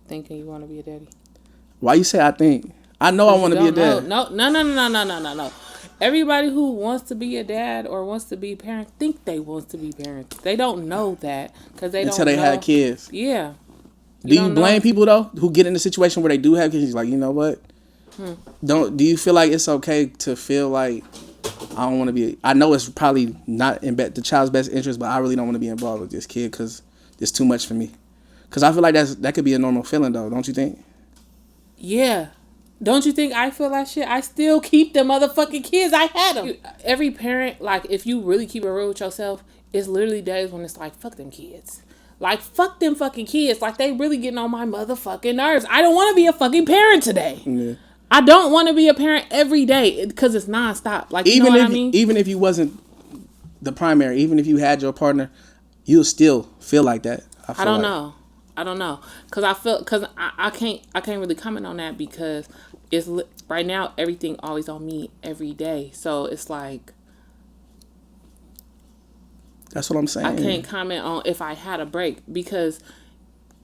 thinking you want to be a daddy? Why you say I think? I know I want to be a dad. No. Everybody who wants to be a dad or wants to be a parent think they want to be parents. They don't know that because they Until don't they know. had kids. Yeah. Do you blame people though who get in a situation where they do have kids? Like, you know what? Do you feel like it's okay to feel like I don't want to be? I know it's probably not in the child's best interest, but I really don't want to be involved with this kid because it's too much for me. Because I feel like that could be a normal feeling though, don't you think? Yeah. Don't you think I feel that shit? I still keep the motherfucking kids. I had them. Every parent, like, if you really keep it real with yourself, it's literally days when it's like, fuck them kids. Like, fuck them fucking kids. Like, they really getting on my motherfucking nerves. I don't want to be a fucking parent today. Yeah. I don't want to be a parent every day because it's nonstop. Like, you know what I mean? Even if you wasn't the primary, even if you had your partner, you'll still feel like that. I don't know. Cause I can't really comment on that because it's right now everything always on me every day. So it's like that's what I'm saying. I can't comment on if I had a break because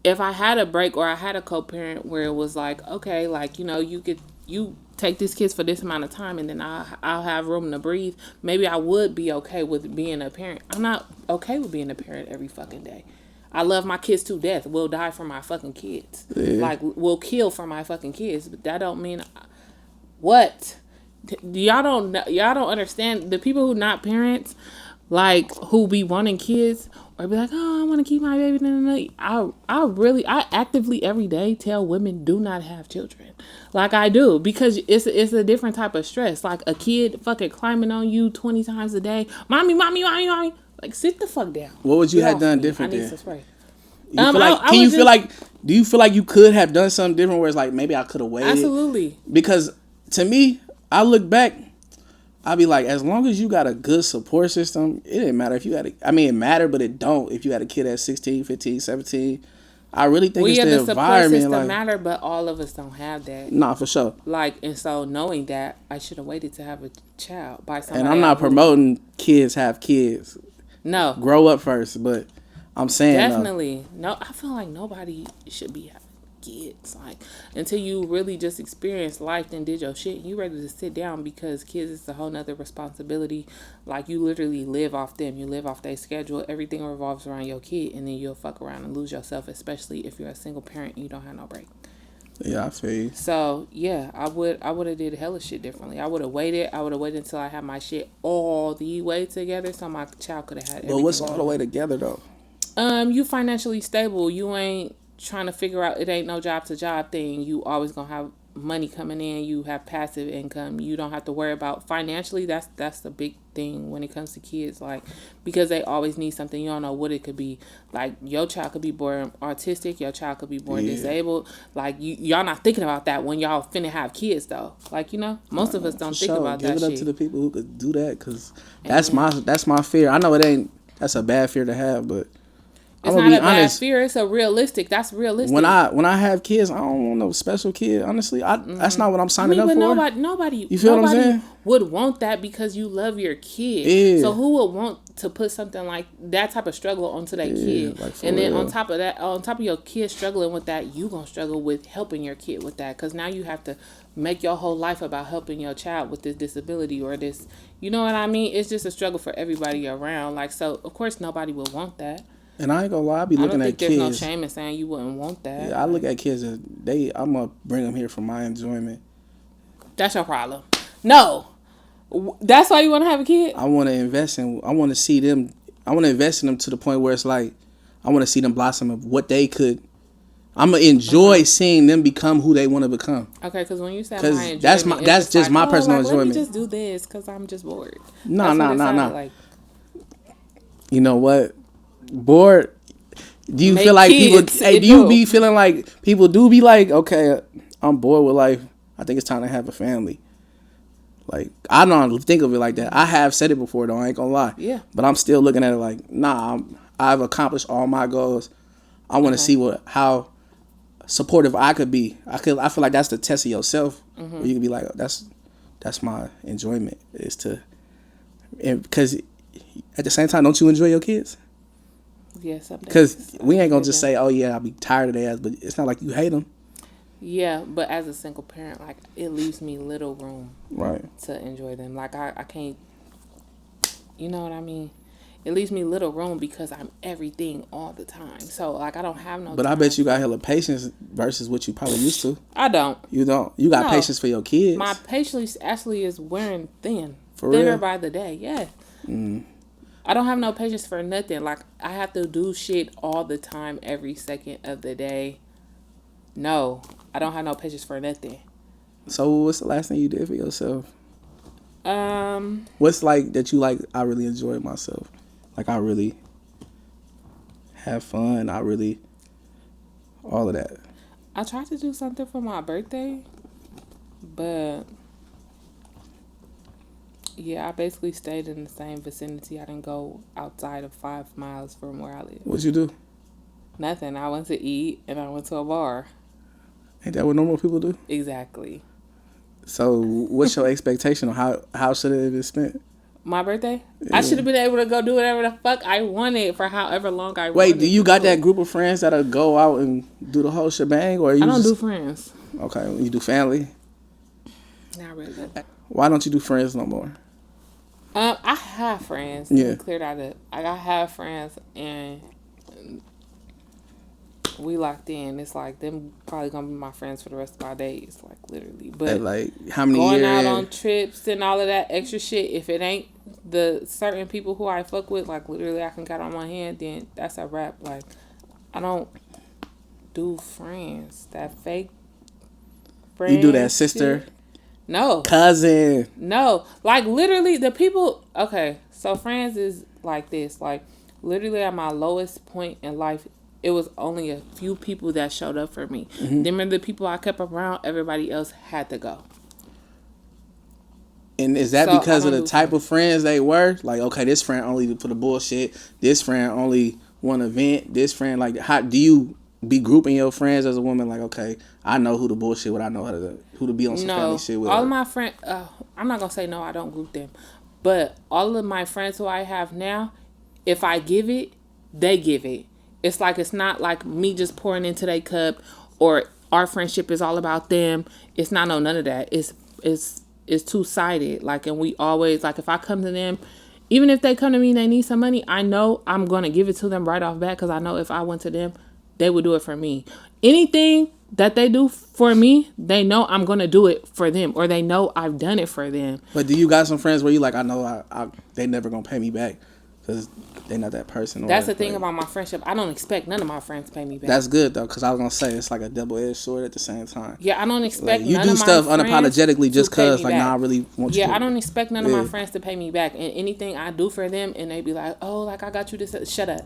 if I had a break or I had a co-parent where it was like, okay, like, you know, you take these kids for this amount of time and then I'll have room to breathe. Maybe I would be okay with being a parent. I'm not okay with being a parent every fucking day. I love my kids to death. We'll die for my fucking kids. Yeah. Like, we'll kill for my fucking kids. But that don't mean... What? Y'all don't understand. The people who not parents, like, who be wanting kids, or be like, oh, I want to keep my baby. I actively every day tell women do not have children. Like, I do. Because it's a different type of stress. Like, a kid fucking climbing on you 20 times a day. Mommy. Like, sit the fuck down. What would you have done different? I need some spray. Do you feel like you could have done something different where it's like maybe I could have waited? Absolutely. Because to me, I look back, I'll be like, as long as you got a good support system, it didn't matter if you had it mattered, but it don't if you had a kid at 16, 15, 17. I really think it's the environment. Support system matter, but all of us don't have that. Nah, for sure. Like, and so knowing that, I should have waited to have a child by somebody. And I'm not promoting kids have kids. No. Grow up first, but I'm saying definitely. No, I feel like nobody should be having kids. Like, until you really just experienced life and did your shit, you ready to sit down because kids is a whole nother responsibility. Like, you literally live off them. You live off their schedule. Everything revolves around your kid, and then you'll fuck around and lose yourself, especially if you're a single parent and you don't have no break. Yeah, I feel you. So, yeah, I would have did hella shit differently. I would have waited. Until I had my shit all the way together so my child could have had everything. But what's all the way together, though? You financially stable. You ain't trying to figure out, it ain't no job to job thing. You always gonna have money coming in. You have passive income. You don't have to worry about financially. That's the big thing when it comes to kids, like, because they always need something. You don't know what it could be. Like, your child could be born autistic. Your child could be born disabled. Like, y'all not thinking about that when y'all finna have kids, though. Like, you know, most of us don't think about that shit. Give it up to the people who could do that, because that's my fear. I know that's a bad fear to have, but it's not a bad fear. It's a realistic. That's realistic. When I have kids, I don't want no special kid. Honestly, that's not what I'm signing up for. Nobody. You feel what I'm saying? Would want that because you love your kid. Yeah. So who would want to put something like that type of struggle onto their kid? Like, and then on top of your kid struggling with that, you gonna struggle with helping your kid with that, because now you have to make your whole life about helping your child with this disability or this. You know what I mean? It's just a struggle for everybody around. Like, so of course nobody would want that. And I ain't gonna lie, I be looking at kids. There's no shame in saying you wouldn't want that. Yeah, I look at kids as I'm gonna bring them here for my enjoyment. That's your problem. No, that's why you want to have a kid. I want to invest in. I want to see them. I want to invest in them to the point where it's like I want to see them blossom of what they could. I'm gonna enjoy seeing them become who they want to become. Okay, because when you say my enjoyment, that's just my personal enjoyment. Let me just do this because I'm just bored. No. Like, you know what? Bored? Do you feel like kids, people? Hey, do you be feeling like people do be like, okay, I'm bored with life. I think it's time to have a family. Like, I don't think of it like that. I have said it before, though. I ain't gonna lie. Yeah. But I'm still looking at it like, nah. I've accomplished all my goals. I want to see how supportive I could be. I feel like that's the test of yourself. Mm-hmm. Where you can be like, that's my enjoyment, is to, because at the same time, don't you enjoy your kids? Yeah, some Because days I we ain't gonna enjoy just them. say, "Oh yeah, I'll be tired of their ass," but it's not like you hate them, Yeah, but as a single parent, like it leaves me little room right? to enjoy them. Like I can't, you know what I mean? It leaves me little room because I'm everything all the time. So like I don't have no But I bet time you got for. hella patience versus what you probably used to. I don't. You don't. You got No, patience for your my kids, patience actually is wearing thin, for thinner real. by the day. Yeah, I don't have no patience for nothing. Like I have to do shit all the time, every second of the day. No, I don't have no patience for nothing. So what's the last thing you did for yourself? Um, What's like that you like? I really enjoyed myself. Like I really have fun. I really all of that. I tried to do something for my birthday, but yeah, I basically stayed in the same vicinity. I didn't go outside of 5 miles from where I live. What'd you do? Nothing. I went to eat and I went to a bar. Ain't that what normal people do? Exactly. So what's your expectation on how should it have been spent? My birthday? I should Yeah. have been able to go do whatever the fuck I wanted for however long I Wait, do wanted you to got do that it. group of friends that'll go out and do the whole shebang, or I you don't do just friends. okay? You do family. Not really. Why don't you do friends no more? I have friends. Yeah. Let me clear that up. I have friends and we locked in. It's like them probably gonna be my friends for the rest of my days, like literally. But Like how many going out years? on trips and all of that extra shit, if it ain't the certain people who I fuck with, like literally I can count on my hand, then that's a wrap. Like I don't do friends. That fake friend You do that sister, shit. No. cousin. No. Like literally the people okay, so friends is like this. Like literally at my lowest point in life, it was only a few people that showed up for me. Them are the people I kept around, everybody else had to go. And is that So I because of don't the do type friends. of friends they were? Like, okay, this friend only for the bullshit. This friend only one event. This friend, like, how do you be grouping your friends as a woman? Like, okay, I know who to bullshit with. I know who to be on some family No. shit with. All of my friends I'm not gonna say no, I don't group them. But all of my friends who I have now, if I give it, they give it. It's like it's not like me just pouring into their cup or our friendship is all about them. It's not none of that. It's two sided. Like and we always like if I come to them, even if they come to me and they need some money, I know I'm gonna give it to them right off bat because I know if I went to them, they would do it for me. Anything that they do for me, they know I'm gonna do it for them, or they know I've done it for them. But do you got some friends where you like, I know they never gonna pay me back because they not that person. Or That's the thing like, about my friendship. I don't expect none of my friends to pay me back. that's good though, because I was gonna say it's like a double edged sword at the same time. Yeah, I don't Like expect you none do of my stuff friends unapologetically just to pay cause, me like, back. nah, I really want you. Yeah, to. I don't expect none of Yeah. my friends to pay me back, and anything I do for them, and they be like, "Oh, like I got you this." Shut up.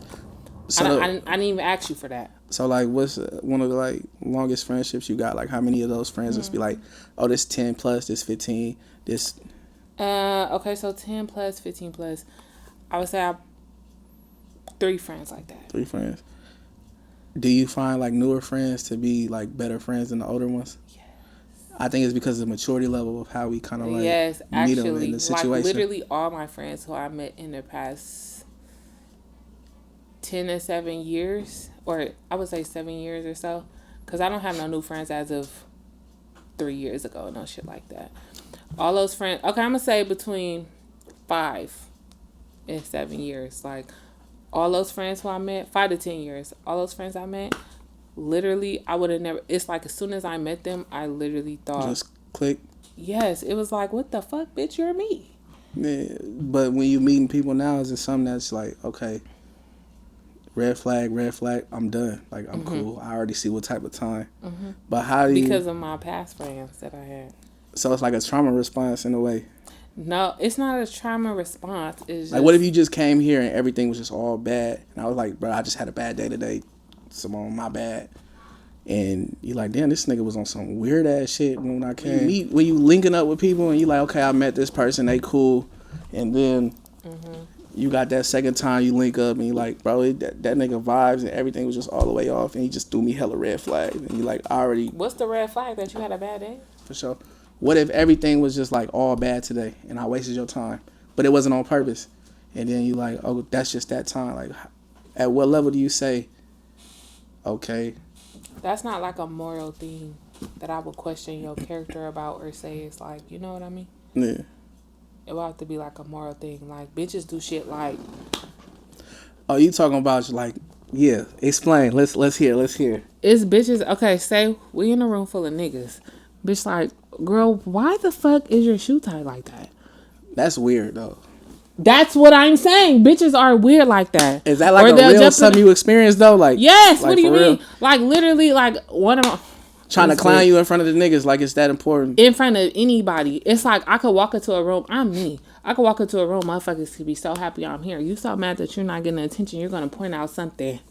I didn't even ask you for that. So like, what's one of the like longest friendships you got? Like, how many of those friends just be like, oh, this 10 plus, this 15, this Okay, so 10 plus, 15 plus. I would say I have 3 friends like that. 3 friends? Do you find like newer friends to be like better friends than the older ones? Yes. I think it's because of the maturity level of how we kind of like Yes, meet them in actually, the like situation. literally all my friends who I met in the past 10 to 7 years, or I would say 7 years or so, because I don't have no new friends as of 3 years ago, no shit like that. All those friends, okay, I'm gonna say between 5 and 7 years, like all those friends who I met, 5 to 10 years, all those friends I met, literally, I would have never. It's like as soon as I met them, I literally thought, Just click. yes, it was like, what the fuck, bitch, you're me. Yeah. But when you meeting people now, is it something that's like, okay, red flag, I'm done. Like, I'm cool. I already see what type of time. But how do you? Because of my past friends that I had. So it's like a trauma response in a way. No, it's not a trauma response. It's just, Like, what if you just came here and everything was just all bad? And I was like, bro, I just had a bad day today. Symone, my bad. And you're like, damn, this nigga was on some weird ass shit when I came. When you linking up with people and you like, okay, I met this person, they cool. And then you got that second time you link up and you like, bro, that nigga vibes and everything was just all the way off. And he just threw me hella red flag. And you like, I already, What's the red flag that you had a bad day? for sure. What if everything was just like all bad today and I wasted your time, but it wasn't on purpose? And then you like, oh, that's just that time. Like, At what level do you say, okay? That's not like a moral thing that I would question your character about or say it's like, you know what I mean? Yeah. It would have to be like a moral thing. Like, bitches do shit like, Oh, you talking about like, yeah? Explain. Let's hear. it's bitches. Okay, say we in a room full of niggas. Bitch, like, girl, why the fuck is your shoe tied like that? That's weird though. That's what I'm saying. Bitches are weird like that. Is that like Or a they'll real jump something you experienced though? Like, Yes. like What do you for real? mean? Like, literally, like one of my Trying to It's clown weird. you in front of the niggas like it's that important. In front of anybody. It's like I could walk into a room. I'm me. I could walk into a room. Motherfuckers could be so happy I'm here. You so mad that you're not getting attention. You're gonna point out something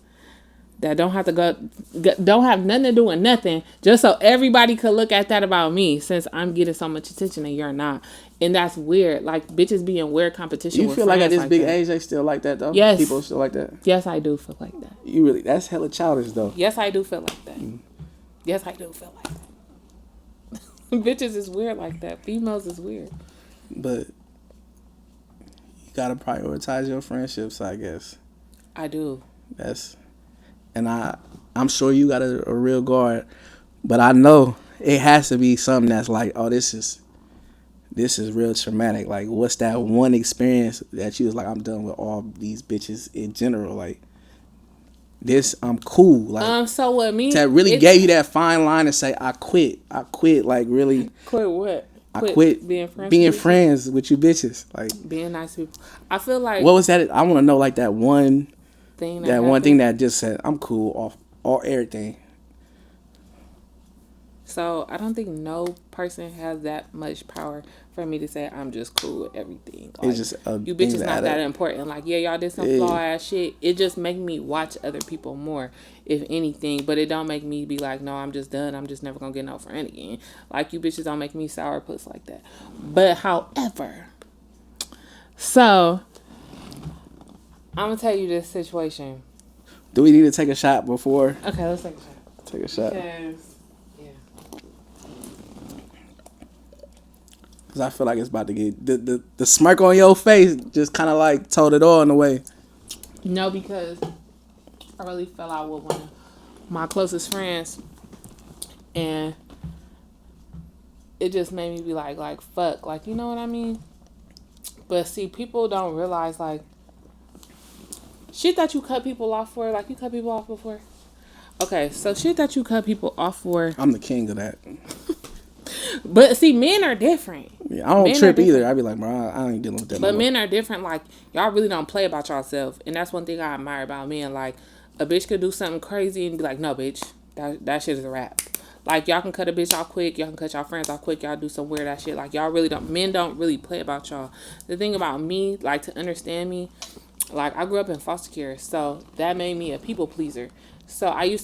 that don't have to don't have nothing to do with nothing, just so everybody could look at that about me, since I'm getting so much attention and you're not. And that's weird. Like, bitches be in weird competition. You with feel like at friends this big that. age they still like that though? Yes. People still like that? Yes, I do feel like that. You really, that's hella childish though. Yes, I do feel like that. Yes, I do feel like that. Bitches is weird like that. Females is weird. But you gotta prioritize your friendships, I guess. I do. And I'm sure you got a real guard, but I know it has to be something that's like, oh, this is real traumatic. Like, what's that one experience that you was like, I'm done with all these bitches in general? Like, this, I'm cool. Like, So what me? that really gave you that fine line to say, I quit. Like, really. Quit what? I quit being friends with you bitches. Like, being nice to people. I feel like what was that? I want to know, like, that one thing that just said, I'm cool off all everything. So I don't think no person has that much power for me to say I'm just cool with everything. Like, It's just you bitches not that important. Like, yeah, y'all did some flaw ass shit. It just make me watch other people more, if anything. But it don't make me be like, no, I'm just done. I'm just never gonna get no friend again. Like, you bitches don't make me sourpuss like that. But however, so I'm gonna tell you this situation. Do we need to take a shot before? Okay, let's take a shot. Take a shot. Because I feel like it's about to get... The smirk on your face just kind of like told it all in a way. No, because I really fell out with one of my closest friends. And it just made me be like, fuck. Like, you know what I mean? But see, people don't realize, like, shit that you cut people off for. Like, you cut people off before? Okay, so shit that you cut people off for. I'm the king of that. But see, men are different. Yeah, I don't trip either. I be like, bro, I ain't dealing with that. But men are different. Like, y'all really don't play about yourself. And that's one thing I admire about men. Like, a bitch could do something crazy and be like, no, bitch, that shit is a wrap. Like, y'all can cut a bitch off quick. Y'all can cut y'all friends off quick. Y'all do some weird ass shit. Like, y'all really don't. Men don't really play about y'all. The thing about me, like, to understand me, like, I grew up in foster care. So that made me a people pleaser. So I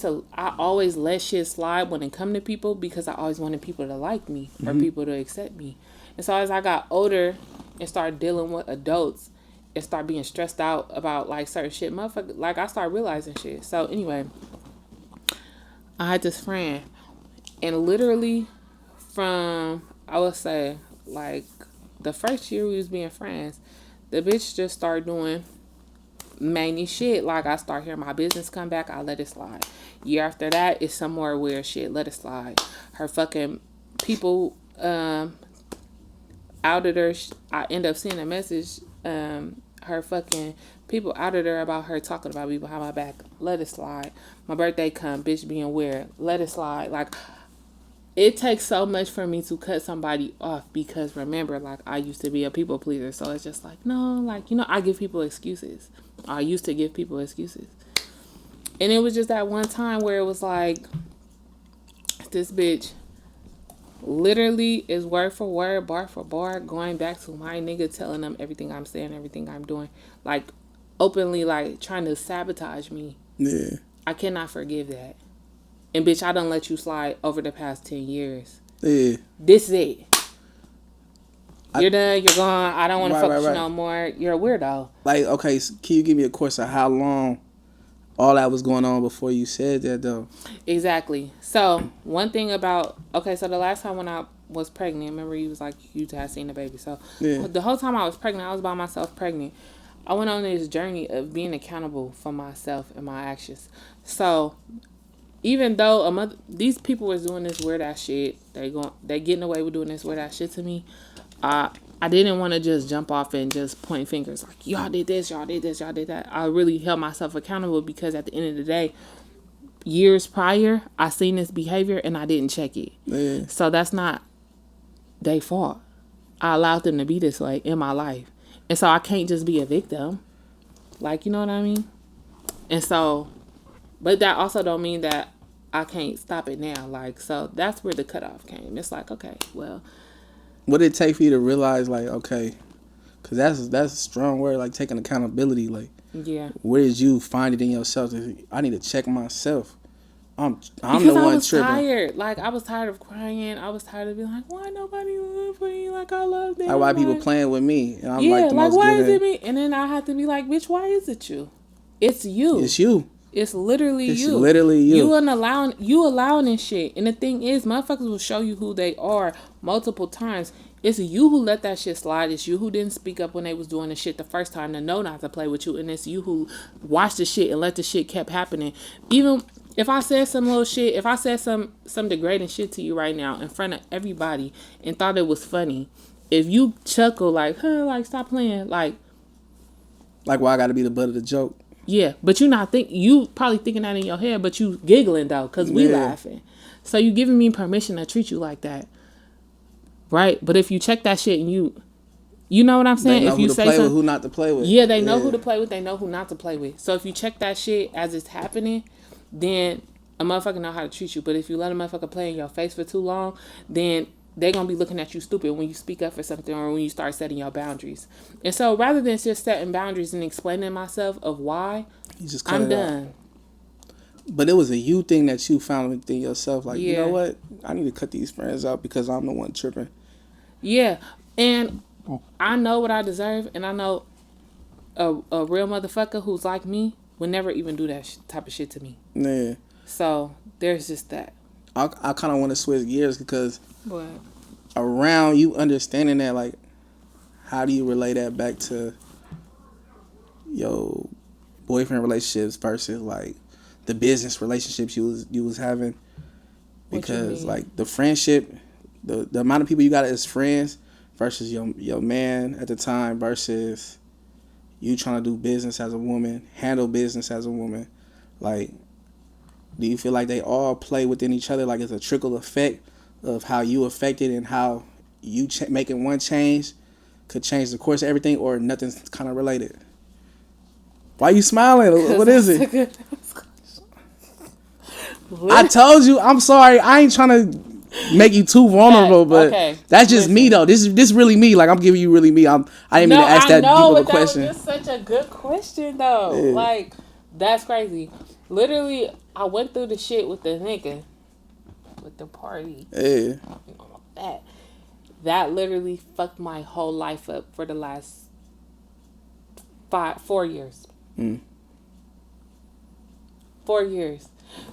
always let shit slide when it come to people because I always wanted people to like me or people to accept me. And so as I got older and started dealing with adults and start being stressed out about like certain shit, motherfucker, like I started realizing shit. So anyway, I had this friend and literally from, I would say, like the first year we was being friends, the bitch just started doing many shit. Like, I start hearing my business come back, I let it slide. Year after that, it's some more weird shit, let it slide. Her fucking people outed her. I end up seeing a message. Her fucking people outed her about her talking about me behind my back, let it slide. My birthday come, bitch being weird, let it slide. Like, it takes so much for me to cut somebody off because remember, like, I used to be a people pleaser. So it's just like, no, like, you know, I give people excuses. I used to give people excuses. And it was just that one time where it was like, this bitch literally is word for word, bar for bar, going back to my nigga, telling them everything I'm saying, everything I'm doing. Like, openly, like, trying to sabotage me. Yeah. I cannot forgive that. And bitch, I done let you slide over the past 10 years. Yeah. This is it. You're done. You're gone. I don't want to fuck with you no more. You're a weirdo. Like, okay, so can you give me a course of how long all that was going on before you said that, though? Exactly. So, one thing about... Okay, so the last time when I was pregnant, remember you was like, you had seen the baby. So, yeah. The whole time I was pregnant, I was by myself pregnant. I went on this journey of being accountable for myself and my actions. So even though these people was doing this weird ass shit, they getting away with doing this weird ass shit to me. I didn't want to just jump off and just point fingers like y'all did this, y'all did this, y'all did that. I really held myself accountable because at the end of the day, years prior, I seen this behavior and I didn't check it. Yeah. So that's not their fault. I allowed them to be this way in my life. And so I can't just be a victim. Like, you know what I mean? And so, but that also don't mean that I can't stop it now. Like, so that's where the cutoff came. It's like, okay, well. What did it take for you to realize, like, okay, because that's a strong word, like taking accountability. Like, yeah. Where did you find it in yourself? I need to check myself. I'm because the one I was tripping. tired. Like, I was tired of crying. I was tired of being like, why nobody love me? Like, I love them. Like, why people playing with me? And I'm like the most why giving. is it me? And then I had to be like, bitch, why is it you? It's you. It's you. It's literally you. It's literally you. You allowing this shit. And the thing is, motherfuckers will show you who they are multiple times. It's you who let that shit slide. It's you who didn't speak up when they was doing the shit the first time to know not to play with you. And it's you who watched the shit and let the shit kept happening. Even if I said some little shit, if I said some degrading shit to you right now in front of everybody and thought it was funny, if you chuckle like, huh, like stop playing, like why I gotta be the butt of the joke? Yeah, but you probably thinking that in your head, but you giggling though, cause we laughing. So you giving me permission to treat you like that, right? But if you check that shit and you know what I'm saying? They know if you who to say play something, with, who not to play with. Yeah, they know who to play with. They know who not to play with. So if you check that shit as it's happening, then a motherfucker know how to treat you. But if you let a motherfucker play in your face for too long, then they're going to be looking at you stupid when you speak up for something or when you start setting your boundaries. And so rather than just setting boundaries and explaining myself of why, I'm done. But it was a you thing that you found within yourself. Like, you know what? I need to cut these friends out because I'm the one tripping. Yeah. And I know what I deserve. And I know a real motherfucker who's like me would never even do that type of shit to me. Yeah. So there's just that. I kind of want to switch gears because What? Around you understanding that, like, how do you relay that back to your boyfriend relationships versus like the business relationships you was having? Because like the friendship, the amount of people you got as friends versus your man at the time versus you trying to do business as a woman, handle business as a woman, like, do you feel like they all play within each other? Like it's a trickle effect of how you affected and how you making one change could change the course of everything, or nothing's kind of related? Why are you smiling? What is it? I told you. I'm sorry. I ain't trying to make you too vulnerable, but that's just me though. This really me. Like I'm giving you really me. I didn't mean to ask that deep of a question. That was just such a good question though. Yeah. Like that's crazy. Literally, I went through the shit with the nigga, with the party. Yeah. That literally fucked my whole life up for the last 4 years. 4 years.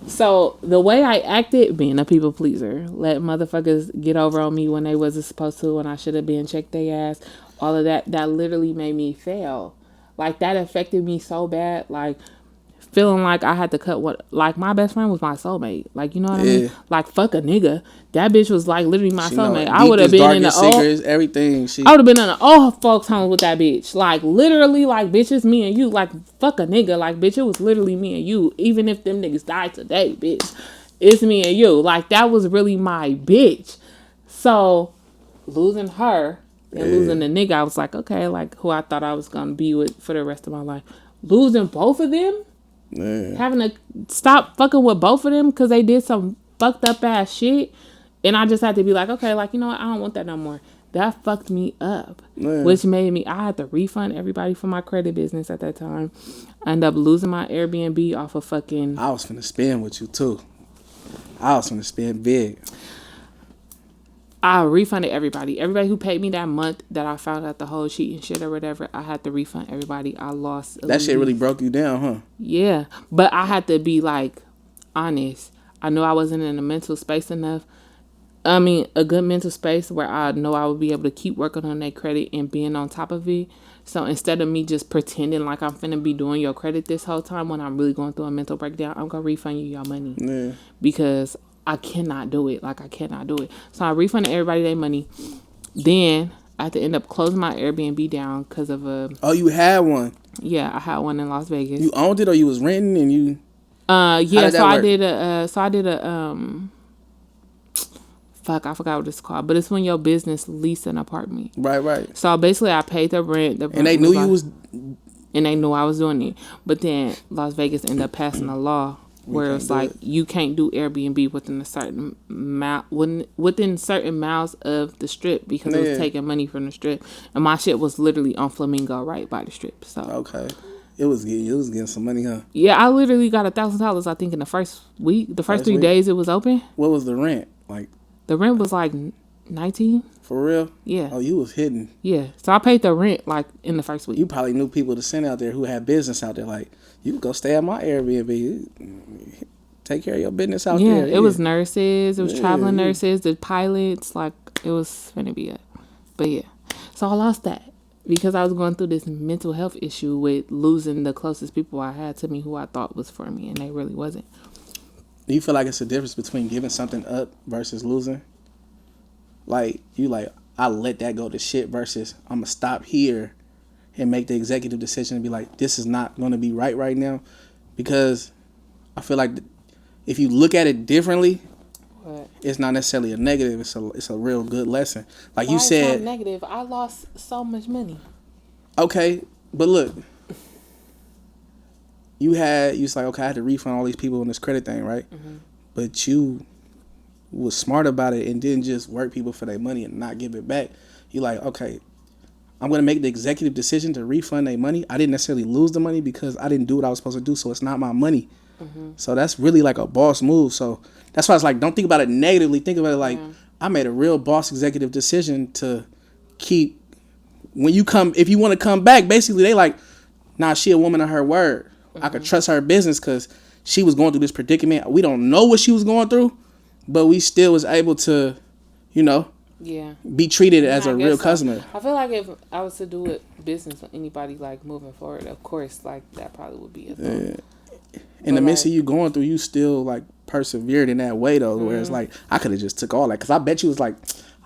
So the way I acted, being a people pleaser, let motherfuckers get over on me when they wasn't supposed to, when I should have been, checked their ass, all of that literally made me fail. Like that affected me so bad. Like feeling like I had to cut like my best friend was my soulmate. Like, you know what I mean? Like, fuck a nigga. That bitch was like literally my soulmate. I would have been in the secrets, everything. I would have been in the old folks' homes with that bitch. Like, literally, like, bitch, it's me and you. Like, fuck a nigga. Like, bitch, it was literally me and you. Even if them niggas died today, bitch, it's me and you. Like, that was really my bitch. So, losing her and losing the nigga, I was like, okay, like, who I thought I was going to be with for the rest of my life. Losing both of them? Having to stop fucking with both of them because they did some fucked up ass shit, and I just had to be like, okay, like, you know what, I don't want that no more. That fucked me up, which made me, I had to refund everybody for my credit business at that time. I ended up losing my Airbnb off of fucking. I was finna spend with you too. I was finna spend big. I refunded everybody who paid me that month that I found out the whole cheating shit or whatever. I had to refund everybody. I lost. That shit really broke you down, huh? Yeah, but I had to be like honest. I knew I wasn't in a mental space enough I mean, a good mental space where I know I would be able to keep working on that credit and being on top of it. So instead of me just pretending like I'm finna be doing your credit this whole time when I'm really going through a mental breakdown, I'm gonna refund you your money Yeah. because I cannot do it. Like I cannot do it. So I refunded everybody their money. Then I had to end up closing my Airbnb down because of a Oh, you had one. I had one in Las Vegas. You owned it, or you was renting, and you. How Yeah. did So that I work? did fuck, I forgot what it's called, but it's when your business lease an apartment. Right, right. So basically, I paid the rent. The And they rent knew you like, was. and they knew I was doing it. But then Las Vegas ended up passing a law where can't it's do like it. you can't do Airbnb within a certain within certain miles of the strip because it was Yeah. taking money from the strip, and my shit was literally on Flamingo right by the strip. So Okay. It was getting some money, huh? yeah, I literally got $1,000. I think in the first week, the first First 3 week? days it was open. What was the rent like? The rent was like 19. For real? Yeah, Oh, you was hidden. yeah. So I paid the rent like in the first week. You probably knew people to send out there who had business out there. Like, you could go stay at my Airbnb. Take care of your business out Yeah, there. it was nurses, it was Yeah, traveling yeah. nurses, the pilots, like it was gonna be it. But yeah, so I lost that because I was going through this mental health issue with losing the closest people I had to me who I thought was for me, and they really wasn't. Do you feel like it's a difference between giving something up versus losing? Like, I let that go to shit versus I'm going to stop here and make the executive decision and be like, this is not going to be right now. Because I feel like if you look at it differently, What? it's not necessarily a negative. It's a real good lesson. Like Why you is said, that negative? I lost so much money. okay, but look, you was like, okay, I had to refund all these people on this credit thing, right? Mm-hmm. But you was smart about it and didn't just work people for their money and not give it back. You like, okay, I'm going to make the executive decision to refund their money. I didn't necessarily lose the money because I didn't do what I was supposed to do, so it's not my money. Mm-hmm. So that's really like a boss move. So that's why it's like, don't think about it negatively. Think about it like, I made a real boss executive decision to keep, if you want to come back, basically they like, nah, she a woman of her word. I could trust her business because she was going through this predicament. We don't know what she was going through, but we still was able to, Yeah. be treated Yeah, as I a real guess so. customer. I feel like if I was to do it business with anybody like moving forward, of course, like that probably would be a thing. In the But, midst like- of you going through, you still like persevered in that way though, where it's like, I could have just took all that. Because I bet you was like,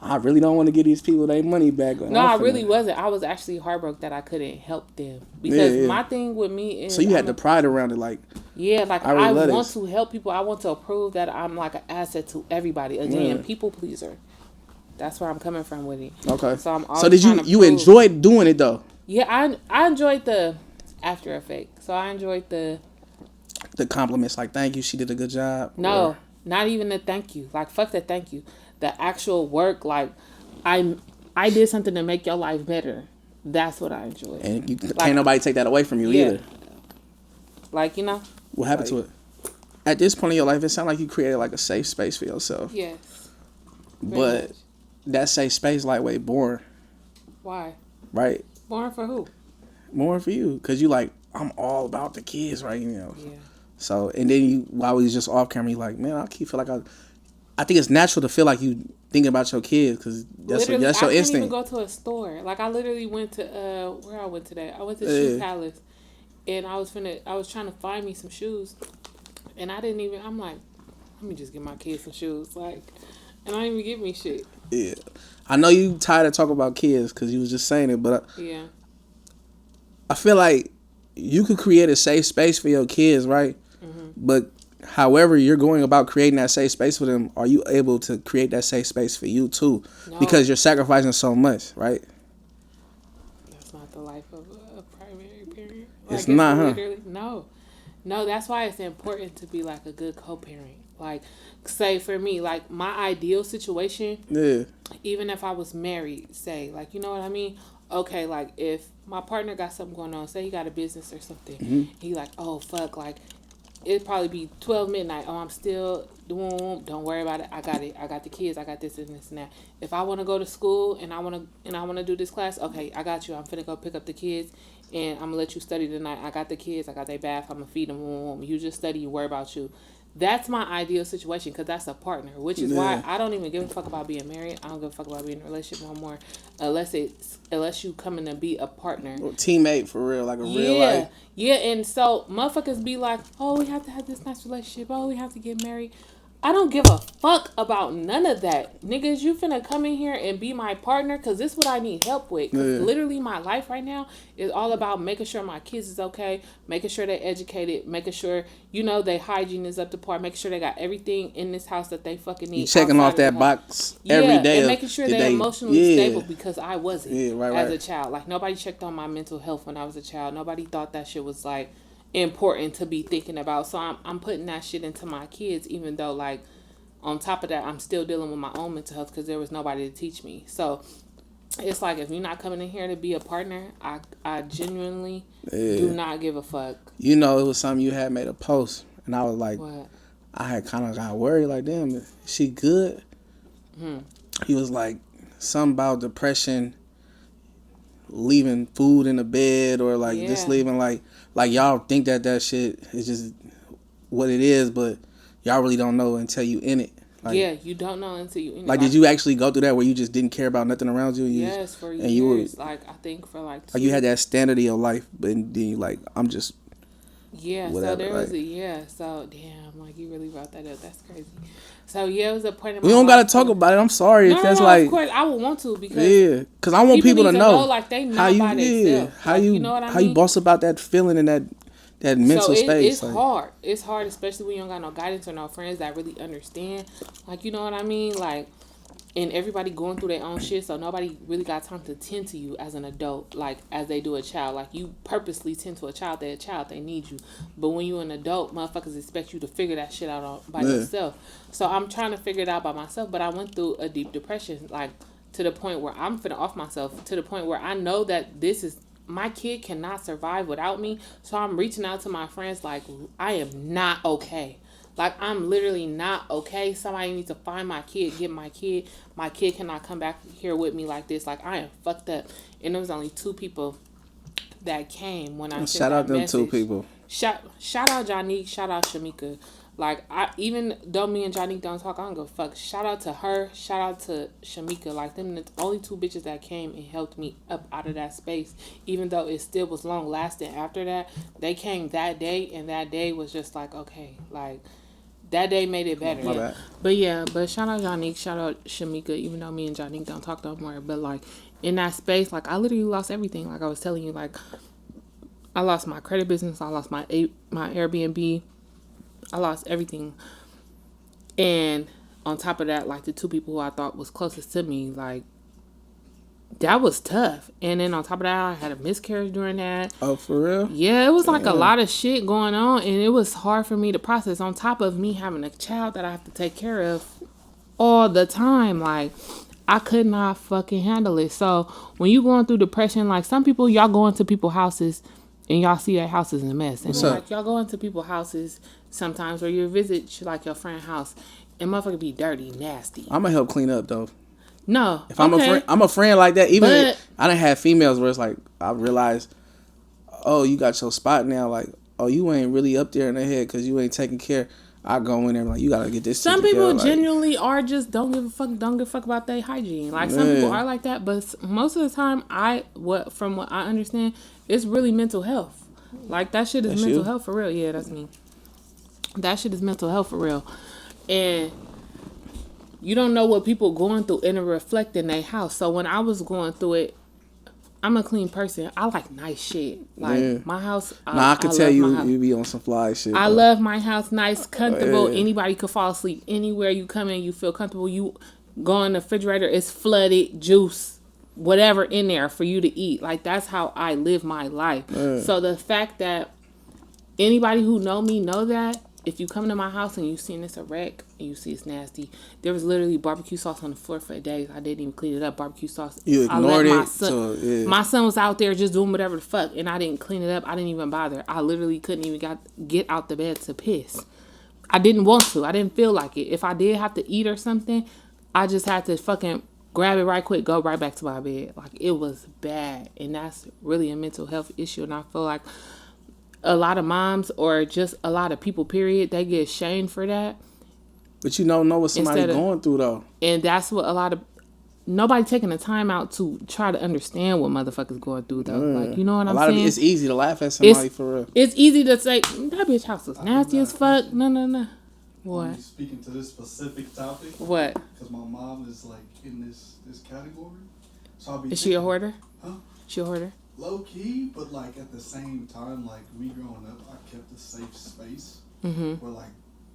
I really don't want to give these people their money back. No, I really wasn't. I was actually heartbroken that I couldn't help them because my thing with me is So you had the pride around it, like, like I really I love want this. to help people. I want to prove that I'm like an asset to everybody. Again, people pleaser. That's where I'm coming from with it. okay. So I'm always So did trying to you prove- enjoyed doing it though? Yeah, I enjoyed the after effect. So I enjoyed the Compliments, like, thank you, she did a good job. no, Or- not even the thank you. Like fuck the thank you. The actual work, like I did something to make your life better. That's what I enjoy. and can't nobody take that away from you either. Like What happened to it? At this point in your life, it sounds like you created like a safe space for yourself. Yes. But that safe space, like, way born, Why? right? Born for who? More for you, cause you like, I'm all about the kids, right? Yeah. Yeah. So, and then while we was just off camera, you like, man, I keep feel like I think it's natural to feel like you thinking about your kids, cause that's your I couldn't even instinct. go to a store. Like I literally went to where I went today. I went to Shoe Palace, and I was trying to find me some shoes, and I didn't even. I'm like, let me just get my kids some shoes. Like, and I didn't even get me shit. Yeah, I know you tired of talking about kids, cause you was just saying it, but Yeah. I feel like you could create a safe space for your kids, right? Mm-hmm. But however you're going about creating that safe space for them, are you able to create that safe space for you too? No. Because you're sacrificing so much, right? That's not the life of a primary parent. It's not, huh? literally- No, that's why it's important to be like a good co-parent. Like, say for me, like my ideal situation, Yeah. even if I was married, say, like, you know what I mean? Okay, like if my partner got something going on, say he got a business or something, he like, oh fuck, like it'd probably be 12 midnight. Oh, I'm still doing. Don't worry about it. I got it. I got the kids. I got this and this and that. If I want to go to school and I want to do this class, okay, I got you. I'm finna go pick up the kids and I'm gonna let you study tonight. I got the kids. I got their bath. I'm gonna feed them. You just study. You worry about you. That's my ideal situation because that's a partner, which is why I don't even give a fuck about being married. I don't give a fuck about being in a relationship no more, unless you coming to be a partner, teammate for real, like a real life. Yeah. And so motherfuckers be like, oh, we have to have this nice relationship. Oh, we have to get married. I don't give a fuck about none of that. Niggas, you finna come in here and be my partner because this is what I need help with. Because literally my life right now is all about making sure my kids is okay, making sure they're educated, making sure, their hygiene is up to par, making sure they got everything in this house that they fucking need. You checking off that box every day. And making sure they're emotionally stable because I wasn't as a child. Like, nobody checked on my mental health when I was a child. Nobody thought that shit was, like, important to be thinking about. So I'm putting that shit into my kids, even though, like, on top of that, I'm still dealing with my own mental health because there was nobody to teach me. So it's like, if you're not coming in here to be a partner, I genuinely do not give a fuck. It was something you had made a post, and I was like, what? I had kind of got worried, like, damn, is she good? He was like, something about depression, leaving food in the bed, or like just leaving, like y'all think that shit is just what it is, but y'all really don't know until you in it. Like, you don't know until you in it. Like, did you actually go through that where you just didn't care about nothing around you? Yes, for years. You were, like, I think for like 2 like, you had that standard of your life, but then you like, I'm just whatever, so there was like, so damn, like, you really brought that up. That's crazy. So it was a point in my life. We don't gotta talk about it. I'm sorry if that's like, of course I would want to, because because I want people to know like they know how you by themselves. How you know what I mean? How you boss about that feeling and that mental space. It's like, hard. It's hard, especially when you don't got no guidance or no friends that really understand. Like, you know what I mean? Like, and everybody going through their own shit, so nobody really got time to tend to you as an adult, like, as they do a child. Like, you purposely tend to a child. They're a child. They need you. But when you're an adult, motherfuckers expect you to figure that shit out by yourself. So I'm trying to figure it out by myself, but I went through a deep depression, like, to the point where I'm finna off myself, to the point where I know that my kid cannot survive without me. So I'm reaching out to my friends like, I am not okay. Like, I'm literally not okay. Somebody needs to find my kid, get my kid. My kid cannot come back here with me like this. Like, I am fucked up. And there was only 2 people that came when I sent shout out them message. 2 people. Shout out Janique. Shout out Shamika. Like, even though me and Janique don't talk, I don't give a fuck. Shout out to her. Shout out to Shamika. Like, them the only 2 bitches that came and helped me up out of that space. Even though it still was long lasting after that. They came that day, and that day was just like, okay, like, that day made it better. My bad. But shout out Janique. Shout out Shamika. Even though me and Janique don't talk no more. But, like, in that space, like, I literally lost everything. Like I was telling you, like, I lost my credit business. I lost my Airbnb. I lost everything. And on top of that, like, the 2 people who I thought was closest to me, like, that was tough. And then on top of that, I had a miscarriage during that. Oh, for real? Yeah, it was like a lot of shit going on, and it was hard for me to process, on top of me having a child that I have to take care of all the time. Like, I could not fucking handle it. So when you going through depression, like, some people, y'all go into people's houses and y'all see their house is a mess. And like, y'all go into people's houses sometimes, or you visit, like, your friend's house, and motherfucker be dirty, nasty. I'm gonna help clean up, though. No. If I'm a friend like that. Even if I done had females where it's like, I realized, oh, you got your spot now. Like, oh, you ain't really up there in the head because you ain't taking care. I go in there and like, you gotta get this. Some people genuinely are just don't give a fuck about their hygiene. Like, some people are like that, but most of the time, from what I understand, it's really mental health. Like, that shit is mental health for real. Yeah, that's me. That shit is mental health for real, and you don't know what people going through, and it reflect in their house. So when I was going through it, I'm a clean person. I like nice shit. Like, my house. I can tell you be on some fly shit. I love my house nice, comfortable. Anybody could fall asleep anywhere you come in. You feel comfortable. You go in the refrigerator, it's flooded, juice, whatever in there for you to eat. Like, that's how I live my life. So the fact that anybody who know me know that. If you come to my house and you seen this a wreck and you see it's nasty, there was literally barbecue sauce on the floor for days. I didn't even clean it up. Barbecue sauce. You ignored it. My son was out there just doing whatever the fuck, and I didn't clean it up. I didn't even bother. I literally couldn't even get out the bed to piss. I didn't want to. I didn't feel like it. If I did have to eat or something, I just had to fucking grab it right quick, go right back to my bed. Like, it was bad, and that's really a mental health issue. And I feel like a lot of moms or just a lot of people, period, they get shamed for that. But you don't know what somebody's going through, though. And that's what a lot of... Nobody taking the time out to try to understand what motherfuckers going through, though. Like, you know what I'm saying? It's easy to laugh at somebody, for real. It's easy to say, that bitch house was nasty as fuck. No. What? Speaking to this specific topic. What? Because my mom is like in this category. So I'll be. Is she a hoarder? Huh? She a hoarder? Low key, but like at the same time, like me growing up, I kept a safe space. Mm-hmm. Where like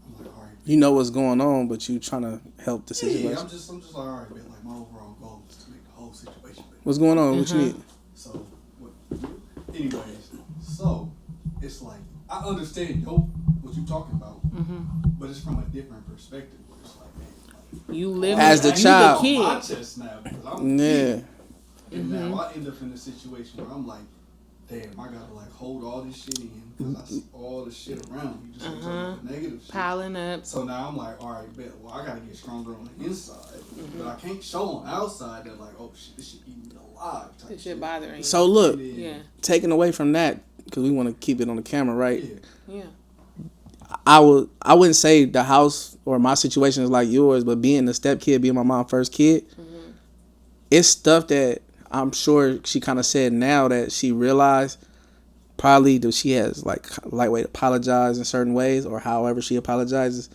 I'm like, all right. You know what's going on, but you trying to help the situation. Yeah, I'm just like, all right, but like my overall goal is to make the whole situation better. What's going on? What you need? So, anyways, so it's like I understand what you're talking about, but it's from a different perspective. Where it's like, man, you live as the child, you the my kid. chest now because I'm the kid. And now I end up in a situation where I'm like, damn, I gotta like hold all this shit in because I see all the shit around me, just like the negative shit Piling up. So now I'm like, all right, bet. Well, I gotta get stronger on the inside, but I can't show on the outside that like, oh shit, this shit eating me alive. This shit bothering you. So look, taking away from that, because we want to keep it on the camera, right? Yeah. I wouldn't say the house or my situation is like yours, but being the step kid, being my mom's first kid, it's stuff that I'm sure she kind of said now that she realized probably that she has like lightweight apologize in certain ways or however she apologizes.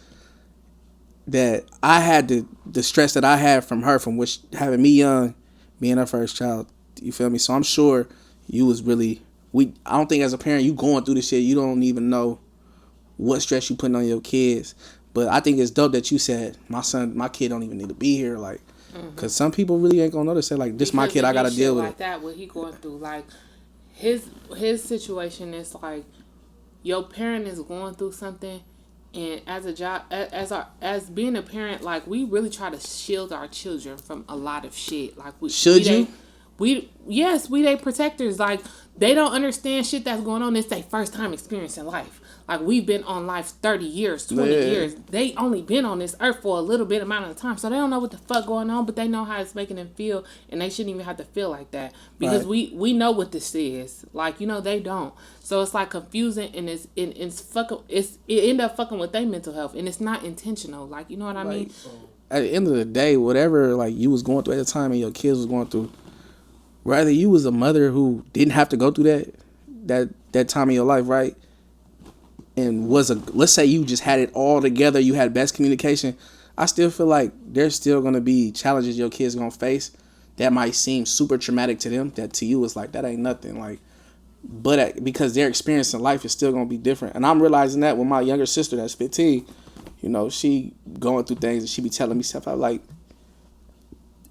That I had the stress that I had from her, from which having me young, being her first child. You feel me? So I'm sure you was really I don't think as a parent you going through this shit, you don't even know what stress you putting on your kids. But I think it's dope that you said my kid don't even need to be here, like. Because some people really ain't gonna notice it. Like, this my kid, I gotta deal with like it. that, what he going through. Like, his situation is like, your parent is going through something, and as a job, as being a parent, like, we really try to shield our children from a lot of shit. Like, we they protectors. Like, they don't understand shit that's going on. It's their first time experiencing life. Like, we've been on life 30 years, 20 years. They only been on this earth for a little bit amount of time. So they don't know what the fuck going on, but they know how it's making them feel. And they shouldn't even have to feel like that. Because we know what this is. Like, you know, they don't. So it's like confusing, and it end up fucking with their mental health. And it's not intentional. Like, you know what I mean? At the end of the day, whatever like you was going through at the time and your kids was going through, rather you was a mother who didn't have to go through that time in your life, right? And let's say you just had it all together, you had best communication, I still feel like there's still going to be challenges your kids going to face that might seem super traumatic to them, that to you is like, that ain't nothing. Like, but because their experience in life is still going to be different. And I'm realizing that with my younger sister that's 15, you know, she going through things and she be telling me stuff. I'm like,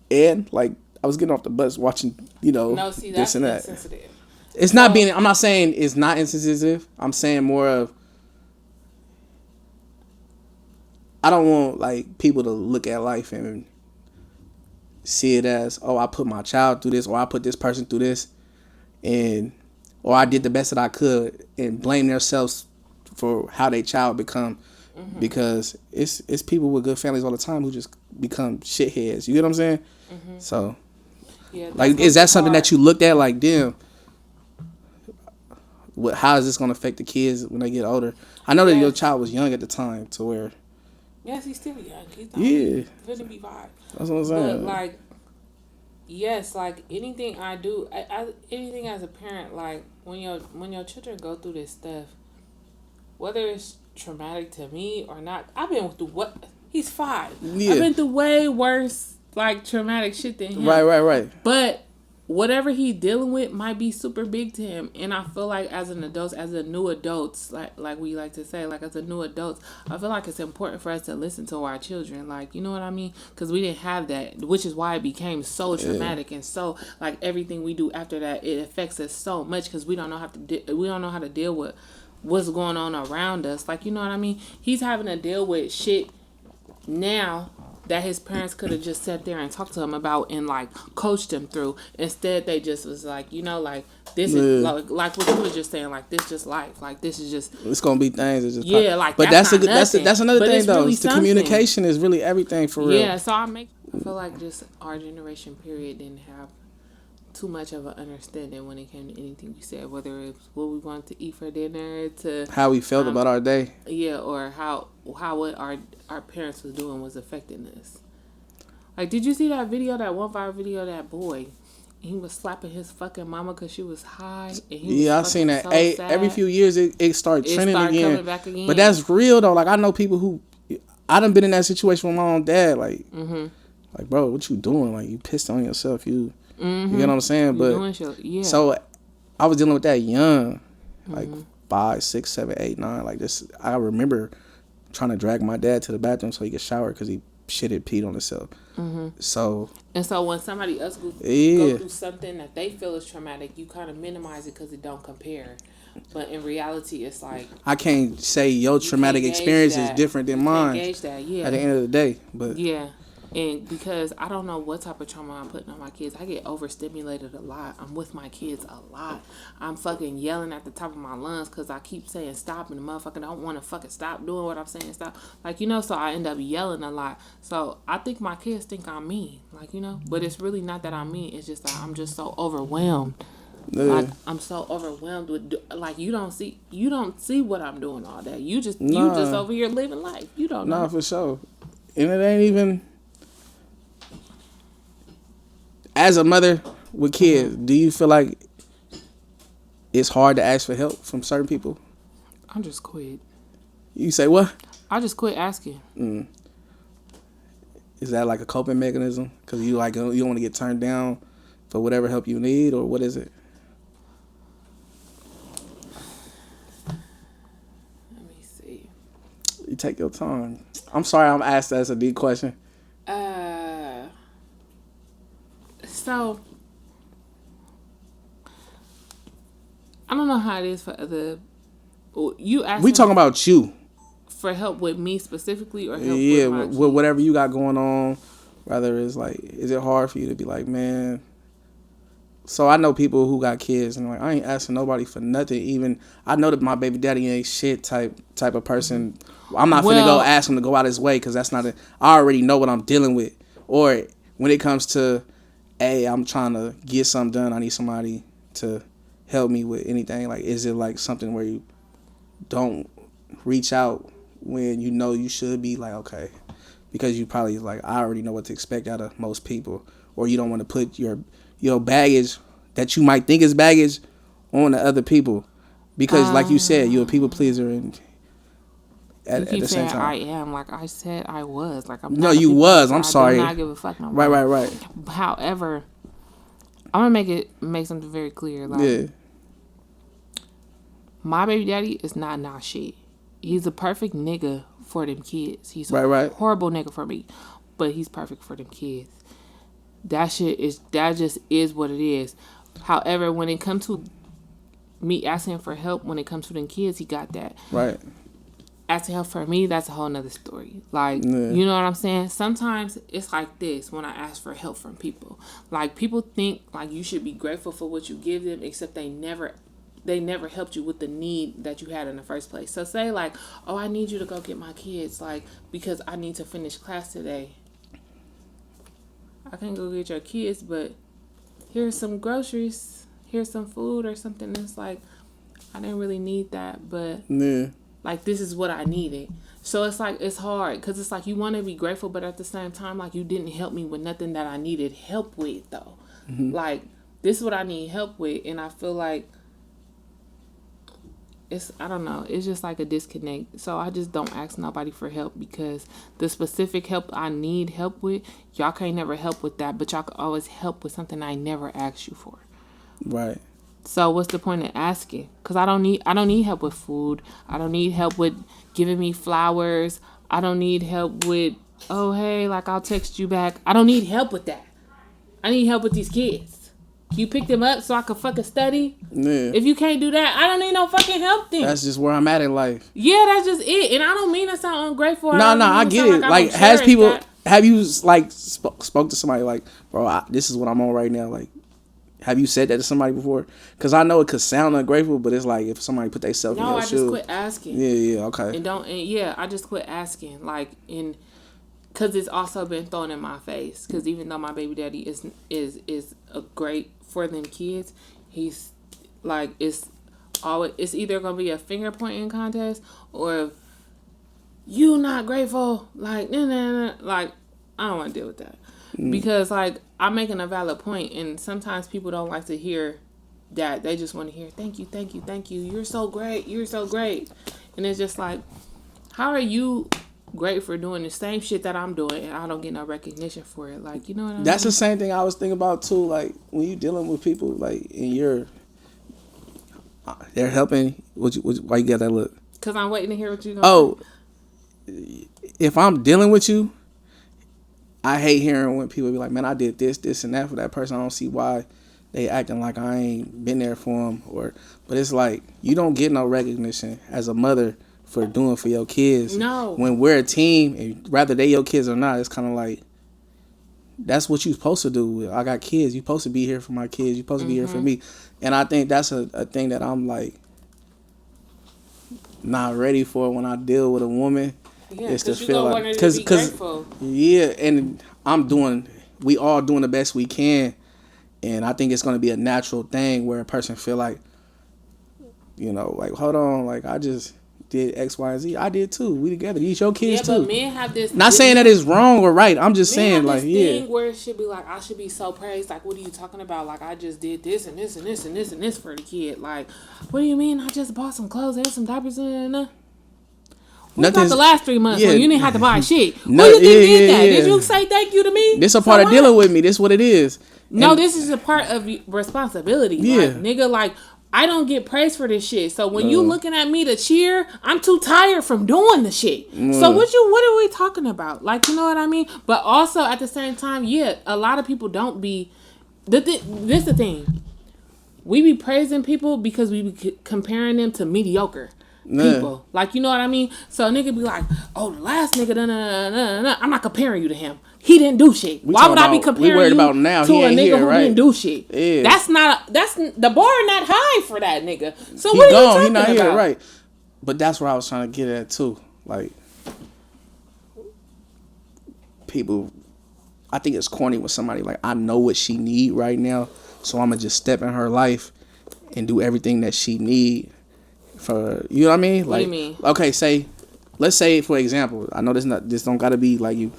and like, I was getting off the bus watching, you know, this and that. Insensitive. It's not being, I'm not saying it's not insensitive. I'm saying more of, I don't want like people to look at life and see it as, oh, I put my child through this, or I put this person through this, or I did the best that I could, and blame themselves for how their child become, because it's people with good families all the time who just become shitheads. You get what I'm saying? So, like, is that something that you looked at like, damn, how is this gonna affect the kids when they get older? I know that your child was young at the time to where. Yes, he's still young. He's gonna be 5. That's what I'm saying. But like, yes, like anything I do, anything as a parent, like when your children go through this stuff, whether it's traumatic to me or not, I've been through he's 5. Yeah. I've been through way worse like traumatic shit than him. Right. But whatever he's dealing with might be super big to him, and I feel like as a new adults, like we like to say, like as a new adults, I feel like it's important for us to listen to our children, like, you know what I mean? Because we didn't have that, which is why it became so traumatic, and so like everything we do after that, it affects us so much because we don't know how to deal with what's going on around us, like, you know what I mean? He's having to deal with shit now that his parents could have just sat there and talked to him about and like coached him through. Instead, they just was like, you know, like this is like what you was just saying, like this just life, like this is just, it's gonna be things that just like, but that's another thing though. Really the communication is really everything for real. Yeah, so I feel like just our generation period didn't have too much of an understanding when it came to anything we said, whether it's what we wanted to eat for dinner, to How we felt about our day. yeah, or how what our parents was doing was affecting us. Like, did you see that video, that one viral video of that boy? He was slapping his fucking mama because she was high. And he Yeah, was I seen that. so Every few years it started trending again. coming back again. But that's real though. Like I know people who, I done been in that situation with my own dad. Like, like bro, what you doing? Like you pissed on yourself. You get what I'm saying? But so I was dealing with that young, like 5, 6, 7, 8, 9. Like this, I remember trying to drag my dad to the bathroom so he could shower because he peed on himself. So when somebody else go through something that they feel is traumatic, you kind of minimize it because it don't compare. But in reality, it's like I can't say your traumatic experience is different than mine. Gauge that, yeah. At the end of the day, but yeah. And because I don't know what type of trauma I'm putting on my kids. I get overstimulated a lot. I'm with my kids a lot. I'm fucking yelling at the top of my lungs because I keep saying stop and the motherfucker don't want to fucking stop doing what I'm saying stop. Like, so I end up yelling a lot. So I think my kids think I'm mean. Like, but it's really not that I'm mean. It's just that I'm just so overwhelmed. Yeah. Like, I'm so overwhelmed with, like, you don't see what I'm doing all day. You just over here living life. You don't know. Nah, for sure. And it ain't even... As a mother with kids, do you feel like it's hard to ask for help from certain people? I just quit. You say what? I just quit asking. Is that like a coping mechanism? Because you don't want to get turned down for whatever help you need, or what is it? Let me see. You take your time. I'm sorry I'm asked that as a deep question. So, I don't know how it is for other... You asking... We talking about you. For help with me specifically or help with my with whatever you got going on. Rather is like, is it hard for you to be like, man... So I know people who got kids and like, I ain't asking nobody for nothing. Even I know that my baby daddy ain't shit type of person. I'm not finna go ask him to go out his way because that's not it. I already know what I'm dealing with. Or when it comes to, hey, I'm trying to get something done, I need somebody to help me with anything. Like, is it like something where you don't reach out when you know you should be like, okay, because you probably like, I already know what to expect out of most people, or you don't want to put your baggage that you might think is baggage on to other people because like you said, you're a people pleaser and at the same time. I am. Like I said, I was. Like I'm. No, you was. I'm sorry. I do not give a fuck no more. Right. However, I'm gonna make something very clear. Like, my baby daddy is not shit. He's a perfect nigga for them kids. He's a horrible nigga for me, but he's perfect for them kids. That just is what it is. However, when it comes to me asking for help, when it comes to them kids, he got that. Right. Asking help for me, that's a whole nother story. Like, you know what I'm saying? Sometimes it's like this when I ask for help from people. Like, people think like you should be grateful for what you give them, except they never helped you with the need that you had in the first place. So say like, oh, I need you to go get my kids, like, because I need to finish class today. I can't go get your kids, but here's some groceries, here's some food or something. That's like, I didn't really need that, but like, this is what I needed. So it's like, it's hard because it's like you want to be grateful, but at the same time, like, you didn't help me with nothing that I needed help with, though. Like, this is what I need help with, and I feel like I don't know, it's just like a disconnect. So I just don't ask nobody for help because the specific help I need help with, y'all can't never help with that, but y'all can always help with something I never asked you for. Right. So what's the point of asking? Because I don't need help with food. I don't need help with giving me flowers. I don't need help with, oh, hey, like, I'll text you back. I don't need help with that. I need help with these kids. You pick them up so I can fucking study? Yeah. If you can't do that, I don't need no fucking help then. That's just where I'm at in life. Yeah, that's just it. And I don't mean to sound ungrateful. No, I get it. Like have you like spoke to somebody like, bro, this is what I'm on right now. Like, have you said that to somebody before? Because I know it could sound ungrateful, but it's like if somebody put themselves in your shoes. No, I just quit asking. Yeah, okay. I just quit asking. Like, Because it's also been thrown in my face. Because even though my baby daddy is a great for them kids, he's like it's either gonna be a finger pointing contest or you not grateful. Like nah. Like I don't want to deal with that because like I'm making a valid point, and sometimes people don't like to hear that. They just want to hear thank you. You're so great. And it's just like, how are you great for doing the same shit that I'm doing and I don't get no recognition for it? Like, you know what I mean? That's the same thing I was thinking about too. Like when you dealing with people, like and they're helping. Why you got that look? Because I'm waiting to hear what you're gonna say. If I'm dealing with you, I hate hearing when people be like, "Man, I did this, and that for that person." I don't see why they acting like I ain't been there for them. But it's like you don't get no recognition as a mother for doing for your kids. No. When we're a team, and whether they your kids or not, it's kind of like that's what you're supposed to do. I got kids. You're supposed to be here for my kids. You're supposed to be here for me. And I think that's a thing that I'm like not ready for when I deal with a woman. Yeah, is to you feel want her to be grateful. Yeah, and we all doing the best we can, and I think it's going to be a natural thing where a person feel like, you know, like hold on, like I just did X, Y, and Z. I did too. We together. These your kids too. But men have this. Not saying that it's wrong or right. I'm just saying like thing where it should be like I should be so praised. Like what are you talking about? Like I just did this and this and this and this and this for the kid. Like what do you mean? I just bought some clothes and some diapers and. What about the last 3 months when you didn't have to buy shit? Who do you think did that? Did you say thank you to me? This a part of dealing with me. This what it is. No, this is a part of responsibility. Yeah. Like, nigga, like, I don't get praised for this shit. So when you looking at me to cheer, I'm too tired from doing the shit. So what are we talking about? Like, you know what I mean? But also at the same time, yeah, a lot of people don't be. This is the thing. We be praising people because we be comparing them to mediocre people. Like, you know what I mean? So a nigga be like, oh, the last nigga, I'm not comparing you to him. He didn't do shit. Why would I be comparing you about now. to a nigga here, who right? didn't do shit? Yeah. That's the bar not high for that nigga. So what are you talking about? He not here, right? But that's where I was trying to get at too. Like people, I think it's corny when somebody like I know what she need right now, so I'm gonna just step in her life and do everything that she need. For you know what I mean? What do you mean? Okay, let's say for example, I know this don't gotta be like you.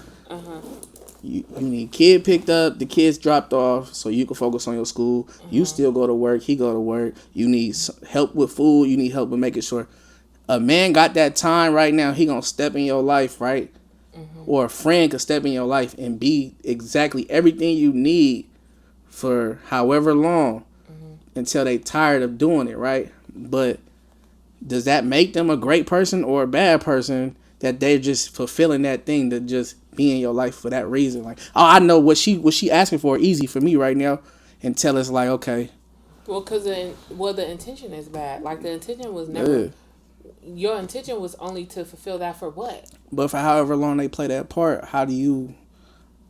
You need kid picked up, the kids dropped off, so you can focus on your school. You still go to work, he go to work. You need help with food. You need help with making sure a man got that time right now. He gonna step in your life, right? Or a friend could step in your life and be exactly everything you need for however long until they tired of doing it, right? But does that make them a great person or a bad person that they're just fulfilling that thing to just be in your life for that reason? Like, oh, I know what she asking for easy for me right now, until it's like, okay. Well, because the intention is bad. Like the intention was never. Your intention was only to fulfill that for what? But for however long they play that part, how do you?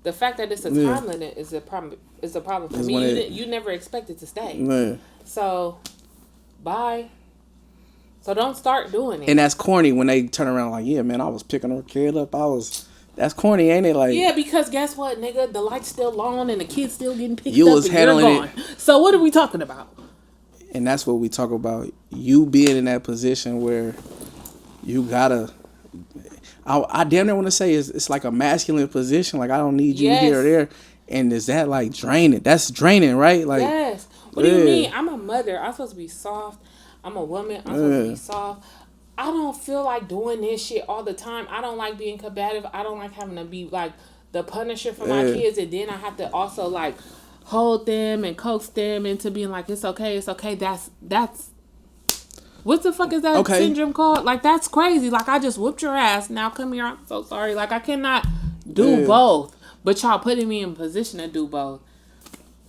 The fact that it's a time limit is a problem. Is a problem for me. You never expected to stay. Yeah. So, bye. So don't start doing it. And that's corny when they turn around like, yeah, man, I was picking her kid up. That's corny, ain't it? Like, yeah, because guess what, nigga? The light's still on and the kid's still getting picked you up was and handling you're gone. So what are we talking about? And that's what we talk about. You being in that position where you gotta. I damn near want to say it's like a masculine position. Like I don't need you here or there. And is that like draining? That's draining, right? Like yes. What do you mean? I'm a mother. I'm supposed to be soft. I'm a woman. I'm supposed to be soft. I don't feel like doing this shit all the time. I don't like being combative. I don't like having to be like the punisher for my kids, and then I have to also like hold them and coax them into being like it's okay. That's what the fuck is that syndrome called? Like that's crazy. Like I just whooped your ass. Now come here. I'm so sorry. Like I cannot do both. But y'all putting me in a position to do both.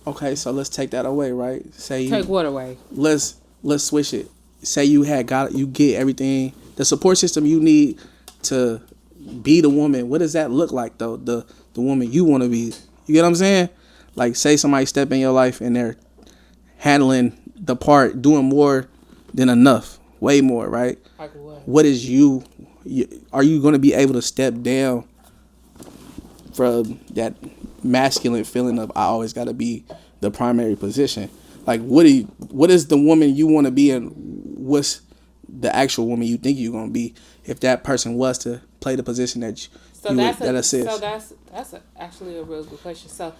Okay, so let's take that away, right? Take what away? Let's switch it. Say you get everything, the support system you need to be the woman. What does that look like though? The woman you want to be. You get what I'm saying? Like say somebody step in your life and they're handling the part, doing more than enough, way more, right? Like what? What is you? Are you going to be able to step down for that masculine feeling of I always got to be the primary position. Like, what is the woman you want to be, and what's the actual woman you think you're gonna be if that person was to play the position that assists? So that's actually a real good question. So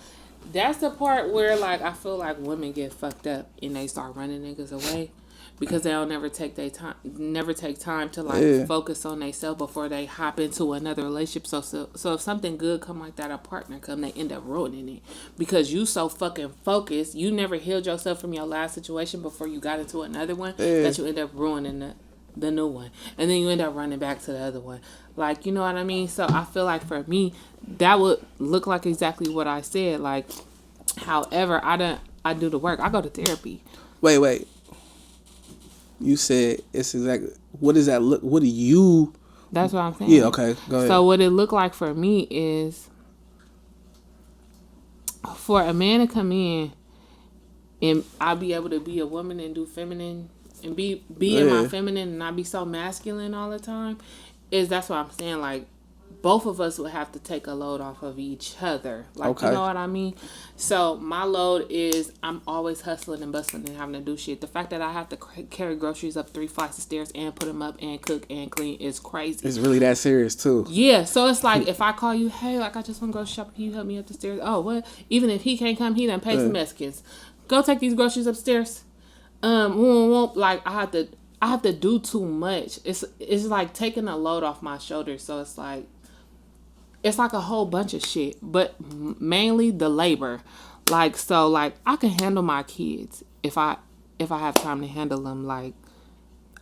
that's the part where like I feel like women get fucked up and they start running niggas away because they don't never take time to like focus on themselves before they hop into another relationship. So if something good come like that, a partner come, they end up ruining it because you so fucking focused. You never healed yourself from your last situation before you got into another one that you end up ruining the new one, and then you end up running back to the other one. Like, you know what I mean? So I feel like for me, that would look like exactly what I said. Like, however, I do the work. I go to therapy. Wait. You said it's exactly. What does that look? What do you? That's what I'm saying. Yeah. Okay. Go ahead. So what it looked like for me is for a man to come in and I'll be able to be a woman and do feminine and be in my feminine and not be so masculine all the time. That's what I'm saying. Like, both of us would have to take a load off of each other. Like, you know what I mean? So my load is I'm always hustling and bustling and having to do shit. The fact that I have to carry groceries up 3 flights of stairs and put them up and cook and clean is crazy. It's really that serious too. Yeah. So it's like if I call you, hey, like I just want to go shopping. Can you help me up the stairs? Oh, what? Even if he can't come, he done pay some Mexicans. Go take these groceries upstairs. Like I have to do too much. It's like taking a load off my shoulders. So it's like a whole bunch of shit, but mainly the labor. Like, so like I can handle my kids if I have time to handle them. Like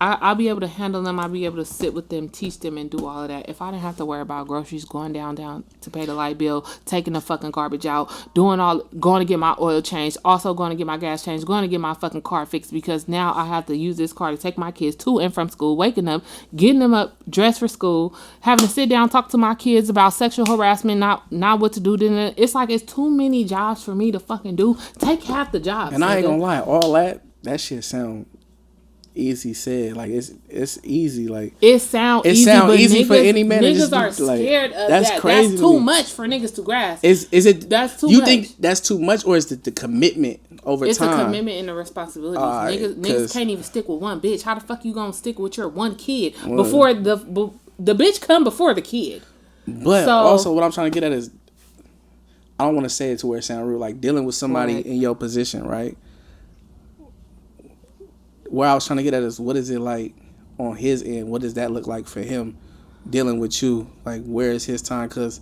I'll be able to handle them. I'll be able to sit with them, teach them, and do all of that. If I didn't have to worry about groceries, going down to pay the light bill, taking the fucking garbage out, going to get my oil changed, also going to get my gas changed, going to get my fucking car fixed because now I have to use this car to take my kids to and from school, waking up, getting them up, dressed for school, having to sit down, talk to my kids about sexual harassment, not what to do. Then it's like it's too many jobs for me to fucking do. Take half the jobs. And I ain't gonna lie, all that shit sound easy said. Like it's easy. Like it sound easy, but niggas, for any man. Niggas are scared of that's that. Crazy. That's too much for niggas to grasp. Is it? That's too you much. You think that's too much, or is it the commitment over it's time? It's the commitment and the responsibilities. Niggas can't even stick with one bitch. How the fuck you gonna stick with your one kid before the bitch come before the kid? But also, what I'm trying to get at is, I don't want to say it to where it sounds rude. Like dealing with somebody in your position, right? Where I was trying to get at is, what is it like on his end? What does that look like for him dealing with you? Like, where is his time? Because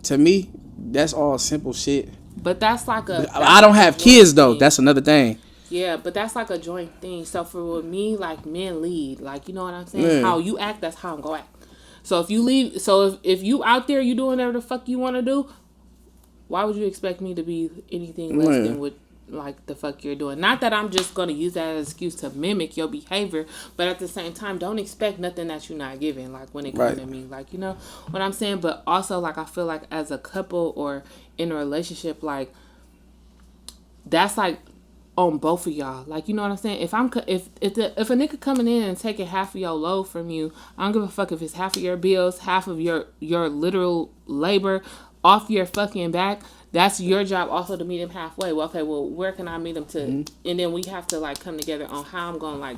to me, that's all simple shit. But that's like I don't have kids though. That's another thing. Yeah, but that's like a joint thing. So for me, like, men lead. Like, you know what I'm saying? How you act, that's how I'm gonna act. So if you leave, if you out there, you doing whatever the fuck you want to do, why would you expect me to be anything less than what like the fuck you're doing? Not that I'm just gonna use that as an excuse to mimic your behavior, but at the same time, don't expect nothing that you're not giving. Like when it comes to me, like, you know what I'm saying. But also, like, I feel like as a couple or in a relationship, like that's like on both of y'all. Like, you know what I'm saying? If a nigga coming in and taking half of your load from you, I don't give a fuck if it's half of your bills, half of your literal labor off your fucking back. That's your job also to meet him halfway. Well, okay, well, where can I meet him to? Mm-hmm. And then we have to like come together on how I'm gonna like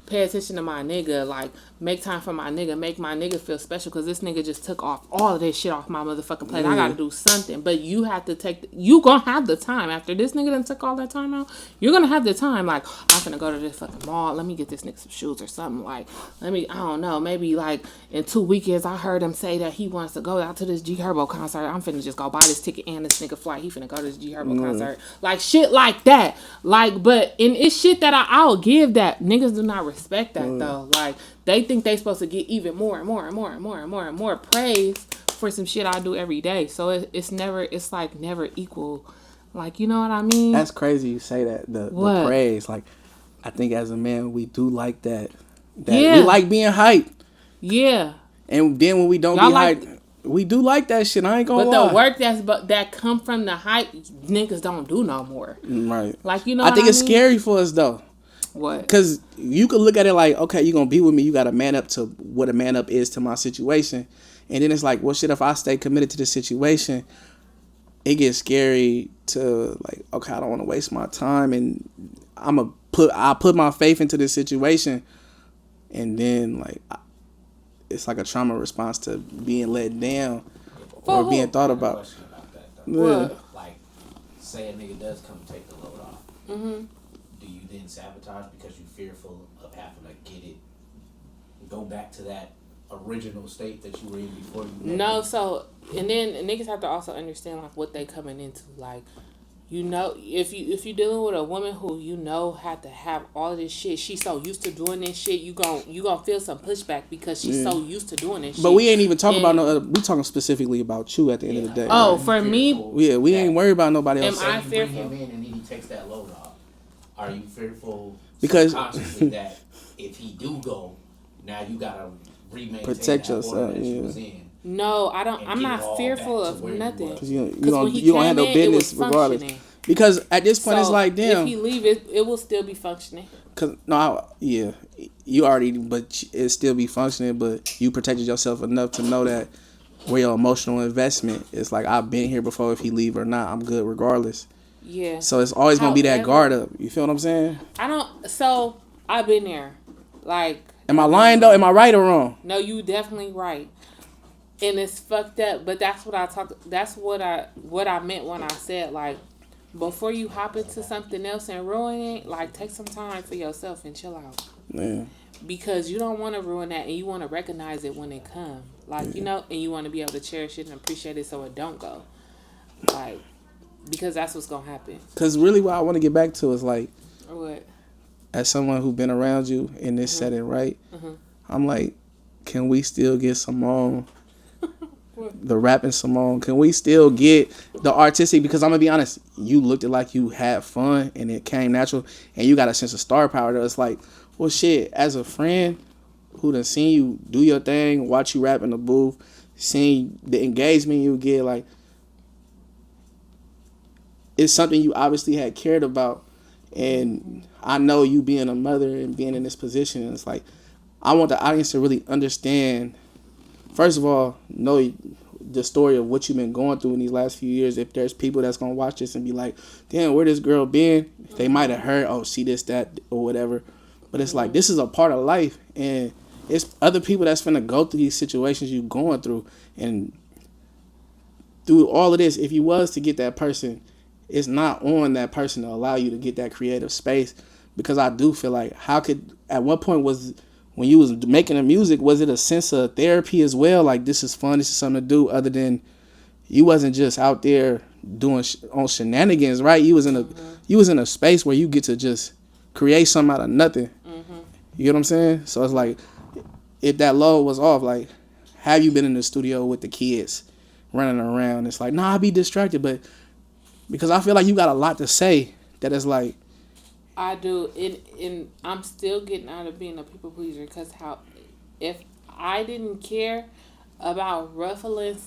pay attention to my nigga, like make time for my nigga, make my nigga feel special, because this nigga just took off all of this shit off my motherfucking plate. I gotta do something. But you have to you gonna have the time after this nigga done took all that time out. You're gonna have the time, like, I'm gonna go to this fucking mall, let me get this nigga some shoes or something. Like, I don't know, maybe like in 2 weekends I heard him say that he wants to go out to this G Herbo concert. I'm finna just go buy this ticket and this nigga flight. He finna go to this G Herbo concert. Like shit like that. Like, but and it's shit that I'll give that. Niggas do not respect that though. Like, they think they supposed to get even more and more and more and more and more and more praise for some shit I do every day. So it's like never equal. Like, you know what I mean? That's crazy you say that. The praise. Like, I think as a man we do like that. We like being hyped. Yeah. And then when we don't be hyped, we do like that shit. I ain't gonna lie. But the work that come from the hype, niggas don't do no more. Right. Like, you know I think it's scary for us though. What? Because you could look at it like, okay, you're going to be with me. You got to man up to what a man up is to my situation. And then it's like, well, shit, if I stay committed to the situation, it gets scary to like, okay, I don't want to waste my time, and I put my faith into this situation, and then like it's like a trauma response to being let down or being thought about. Question about that though. Yeah. What? Like, say a nigga does come take the load off. Mm-hmm. Do you then sabotage because you're fearful of having to get it, go back to that original state that you were in before you met No, him? so and then niggas have to also understand like what they coming into. Like, you know, if you dealing with a woman who you know had to have all of this shit, she's so used to doing this shit, you gonna feel some pushback because she's so used to doing this shit. But we ain't even talking about no other. We talking specifically about you at the end of the day. Oh, right? for me, Yeah, we ain't worried about nobody Am else. I You bring fearful? him in and then he takes that load off. Are you fearful Because- subconsciously that if he do go, now you gotta remain Protect that yourself, order that you yeah. was in? no, I don't. And I'm get it not all fearful back to of where you nothing. was. Cause you Because gonna when he you gonna came handle in, it was business regardless. functioning. Because at this point, it's So, like, damn. if he leave it will still be functioning. Cause yeah, you already, but it still be functioning. But you protected yourself enough to know that where your emotional investment is. Like, I've been here before. If he leave or not, I'm good regardless. Yeah. So it's always gonna be that However- guard up. You feel what I'm saying? I don't. So I've been there. Like, Am I lying though? Am I right or wrong? no, you definitely right. And it's fucked up. But that's what I talk. That's what I meant when I said like, before you hop into something else and ruin it, like take some time for yourself and chill out. Yeah. Because you don't want to ruin that, and you want to recognize it when it comes. Like, you know, and you want to be able to cherish it and appreciate it so it don't go. Like, because that's what's gonna happen. Cause really, what I want to get back to is like, Or what? as someone who's been around you in this setting, right? I'm like, can we still get Symone, the rapping Symone? Can we still get the artistic? Because I'm gonna be honest, you looked it like you had fun and it came natural, and you got a sense of star power. That it's like, well, shit. As a friend who done seen you do your thing, watch you rap in the booth, seen the engagement you get, like, it's something you obviously had cared about. And I know you being a mother and being in this position, it's like, I want the audience to really understand, first of all, know the story of what you've been going through in these last few years. If there's people that's going to watch this and be like, damn, where this girl been? They might have heard, oh, see this, that, or whatever. But it's like, this is a part of life. And it's other people that's finna go through these situations you going through. And through all of this, if you was to get that person, it's not on that person to allow you to get that creative space. Because I do feel like, at what point was, when you was making the music, was it a sense of therapy as well? Like, this is fun, this is something to do, other than you wasn't just out there doing on shenanigans, right? You was in a space where you get to just create something out of nothing. You get what I'm saying? So it's like, if that load was off, like, have you been in the studio with the kids running around? It's like, nah, I be distracted, but because I feel like you got a lot to say that is like, I do, and I'm still getting out of being a people pleaser because if I didn't care about ruffling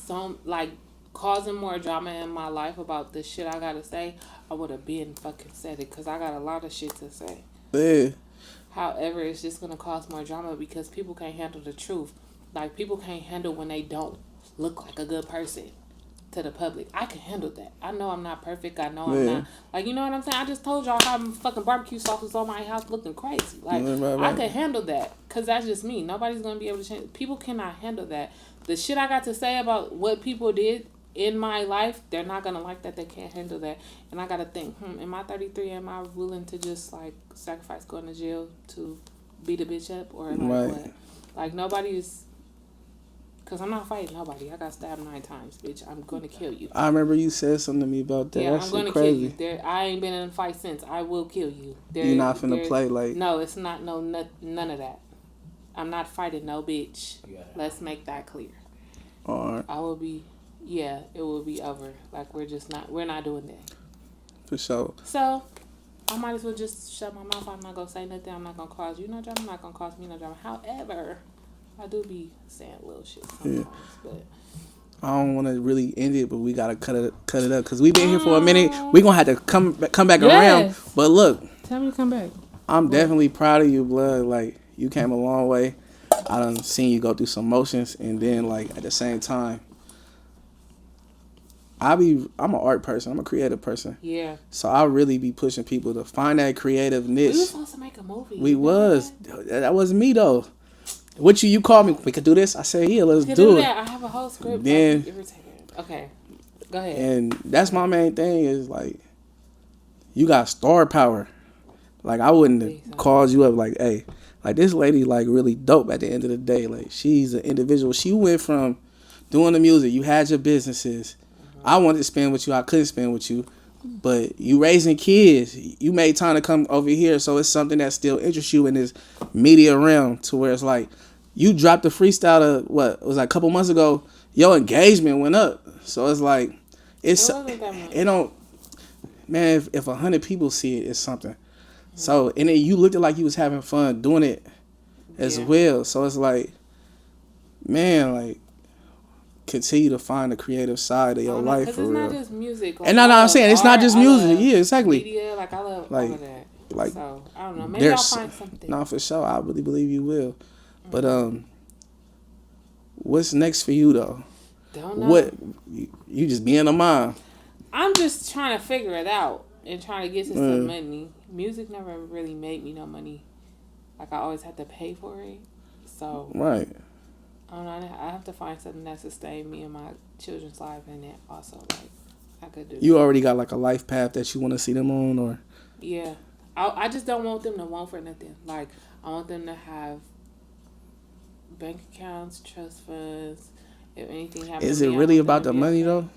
causing more drama in my life about the shit I gotta say, I would have been fucking said it because I got a lot of shit to say. yeah. However, it's just gonna cause more drama because people can't handle the truth. Like, people can't handle when they don't look like a good person to the public. I can handle that. I know I'm not perfect. I know I'm not. Like, you know what I'm saying? I just told y'all how fucking barbecue sauces on my house looking crazy. Like, Right. I can handle that because that's just me. Nobody's going to be able to change. People cannot handle that. The shit I got to say about what people did in my life, they're not going to like that. They can't handle that. And I got to think, am I 33? Am I willing to just, like, sacrifice going to jail to beat a bitch up? Or, like, what? Like, nobody's... Because I'm not fighting nobody. I got stabbed 9 times, bitch. I'm going to kill you. I remember you said something to me about that. Yeah, That I'm going shit to kill crazy. you. I ain't been in a fight since. I will kill you. You're not finna play like... No, it's not. No, none of that. I'm not fighting no bitch. Yeah. Let's make that clear. Alright, I will be... Yeah, it will be over. Like, we're not doing that. for sure. So, I might as well just shut my mouth. I'm not going to say nothing. I'm not going to cause you no drama. I'm not going to cause me no drama. However... I do be saying little shit sometimes, but I don't want to really end it, but we gotta cut it up because we've been here for a minute. We gonna have to come back around. But look, tell me to come back. I'm definitely proud of you, blood. Like, you came a long way. I done seen you go through some motions, and then like at the same time, I'm an art person. I'm a creative person. Yeah. So I really be pushing people to find that creative We niche. were supposed to make a movie. We was. That wasn't me though. What you called me? We could do this. I said, yeah, let's do it. That. I have a whole script. Then, okay, go ahead. And that's my main thing is like, you got star power. Like I wouldn't have called you up like, hey, like this lady like really dope at the end of the day. Like she's an individual. She went from doing the music. You had your businesses. I wanted to spend with you. I couldn't spend with you. But you raising kids. You made time to come over here. So it's something that still interests you in this media realm to where it's like you dropped a freestyle of what? It was like a couple months ago. Your engagement went up. So it's like, it don't, man, if 100 people see it, it's something. So, and then you looked like you was having fun doing it as well. So it's like, man, like, continue to find the creative side of your life for real. It's not just music. Like, and I'm saying it's not just music. Yeah, exactly. Media, like I love all of that. Like, so I don't know. Maybe I'll find something. No, for sure. I really believe you will. But what's next for you though? Don't know. What you just being a mom? I'm just trying to figure it out and trying to get to some money. Music never really made me no money. Like I always had to pay for it. So right. I don't know. I have to find something that sustains me and my children's life, and that also like I could do. You already got like a life path that you want to see them on, or? Yeah, I just don't want them to want for nothing. Like I want them to have bank accounts, trust funds. If anything happens, is it really about the money though?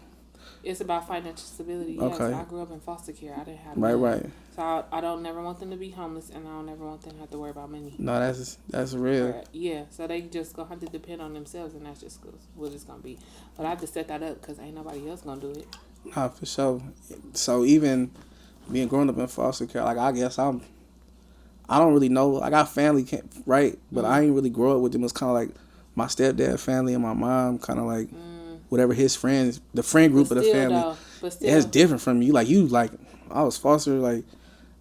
It's about financial stability. Yes, okay. I grew up in foster care. I didn't have right. So I don't never want them to be homeless, and I don't never want them to have to worry about money. No, that's real. Yeah, so they just gonna have to depend on themselves, and that's just what it's gonna be. But I have to set that up because ain't nobody else gonna do it. Nah, for sure. So even being grown up in foster care, like I guess I don't really know. I got family, right? But I ain't really grow up with them. It's kind of like my stepdad family and my mom, kind of like whatever his friends, the friend group of the family. But still, it's different from you. Like you, like I was foster, like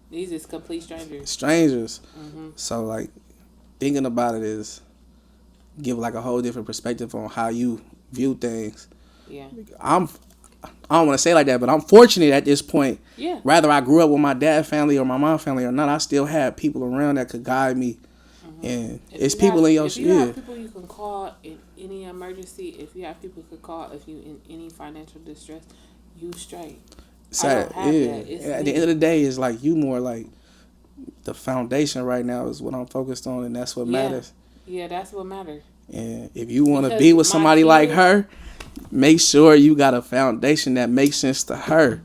these is complete strangers. So like thinking about it is give like a whole different perspective on how you view things. Yeah. I don't want to say like that, but I'm fortunate at this point. Yeah. Whether I grew up with my dad family or my mom family or not, I still had people around that could guide me. And it's people in your shit. If you have people you can call in any emergency, if you have people you can call if you in any financial distress, you straight. Sad, I don't have that. At the end of the day, it's like you more like the foundation right now is what I'm focused on, and that's what matters. Yeah, that's what matters. And if you want to be with somebody like her, make sure you got a foundation that makes sense to her.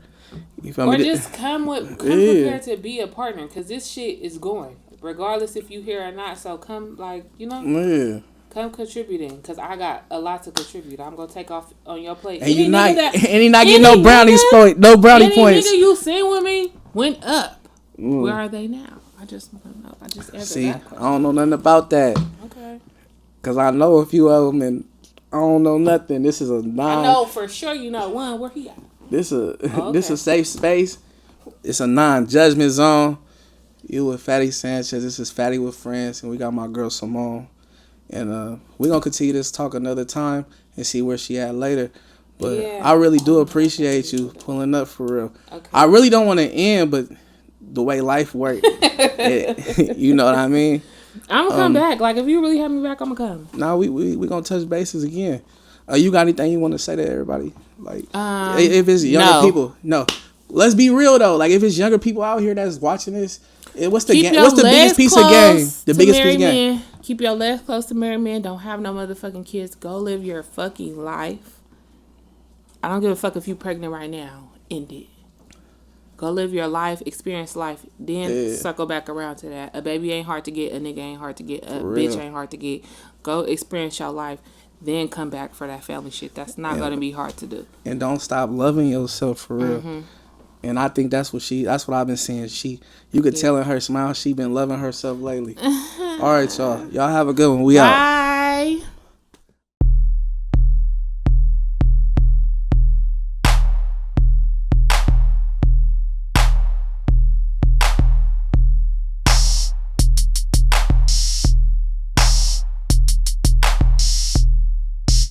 You feel me? Just come prepared to be a partner, because this shit is going. Regardless if you here or not, so come come contributing, because I got a lot to contribute. I'm gonna take off on your plate. And you not getting no brownie points. Nigga you seen with me went up. Where are they now? I just don't know. I just answered that question. I don't know nothing about that. Okay. Because I know a few of them, and I don't know nothing. This is a I know for sure you know one. Where he at? This a safe space. It's a non-judgment zone. You with Fatty Sanchez. This is Fatty with Friends, and we got my girl Symone. And we're going to continue this talk another time and see where she at later. But I really do appreciate you pulling up for real. Okay. I really don't want to end, but the way life works, you know what I mean? I'm going to come back. Like, if you really have me back, I'm going to come. No, we going to touch bases again. You got anything you want to say to everybody? Like, if it's younger people. No. Let's be real, though. Like, if it's younger people out here that's watching this, what's the biggest piece of game? The biggest piece of game. Keep your legs close to married men. Don't have no motherfucking kids. Go live your fucking life. I don't give a fuck if you pregnant right now. End it. Go live your life. Experience life. Then circle back around to that. A baby ain't hard to get. A nigga ain't hard to get. A bitch ain't hard to get. Go experience your life. Then come back for that family shit. That's not going to be hard to do. And don't stop loving yourself for real. Mm-hmm. And I think that's what I've been seeing. You could tell in her smile, she been loving herself lately. All right, y'all. Y'all have a good one. We out. Bye.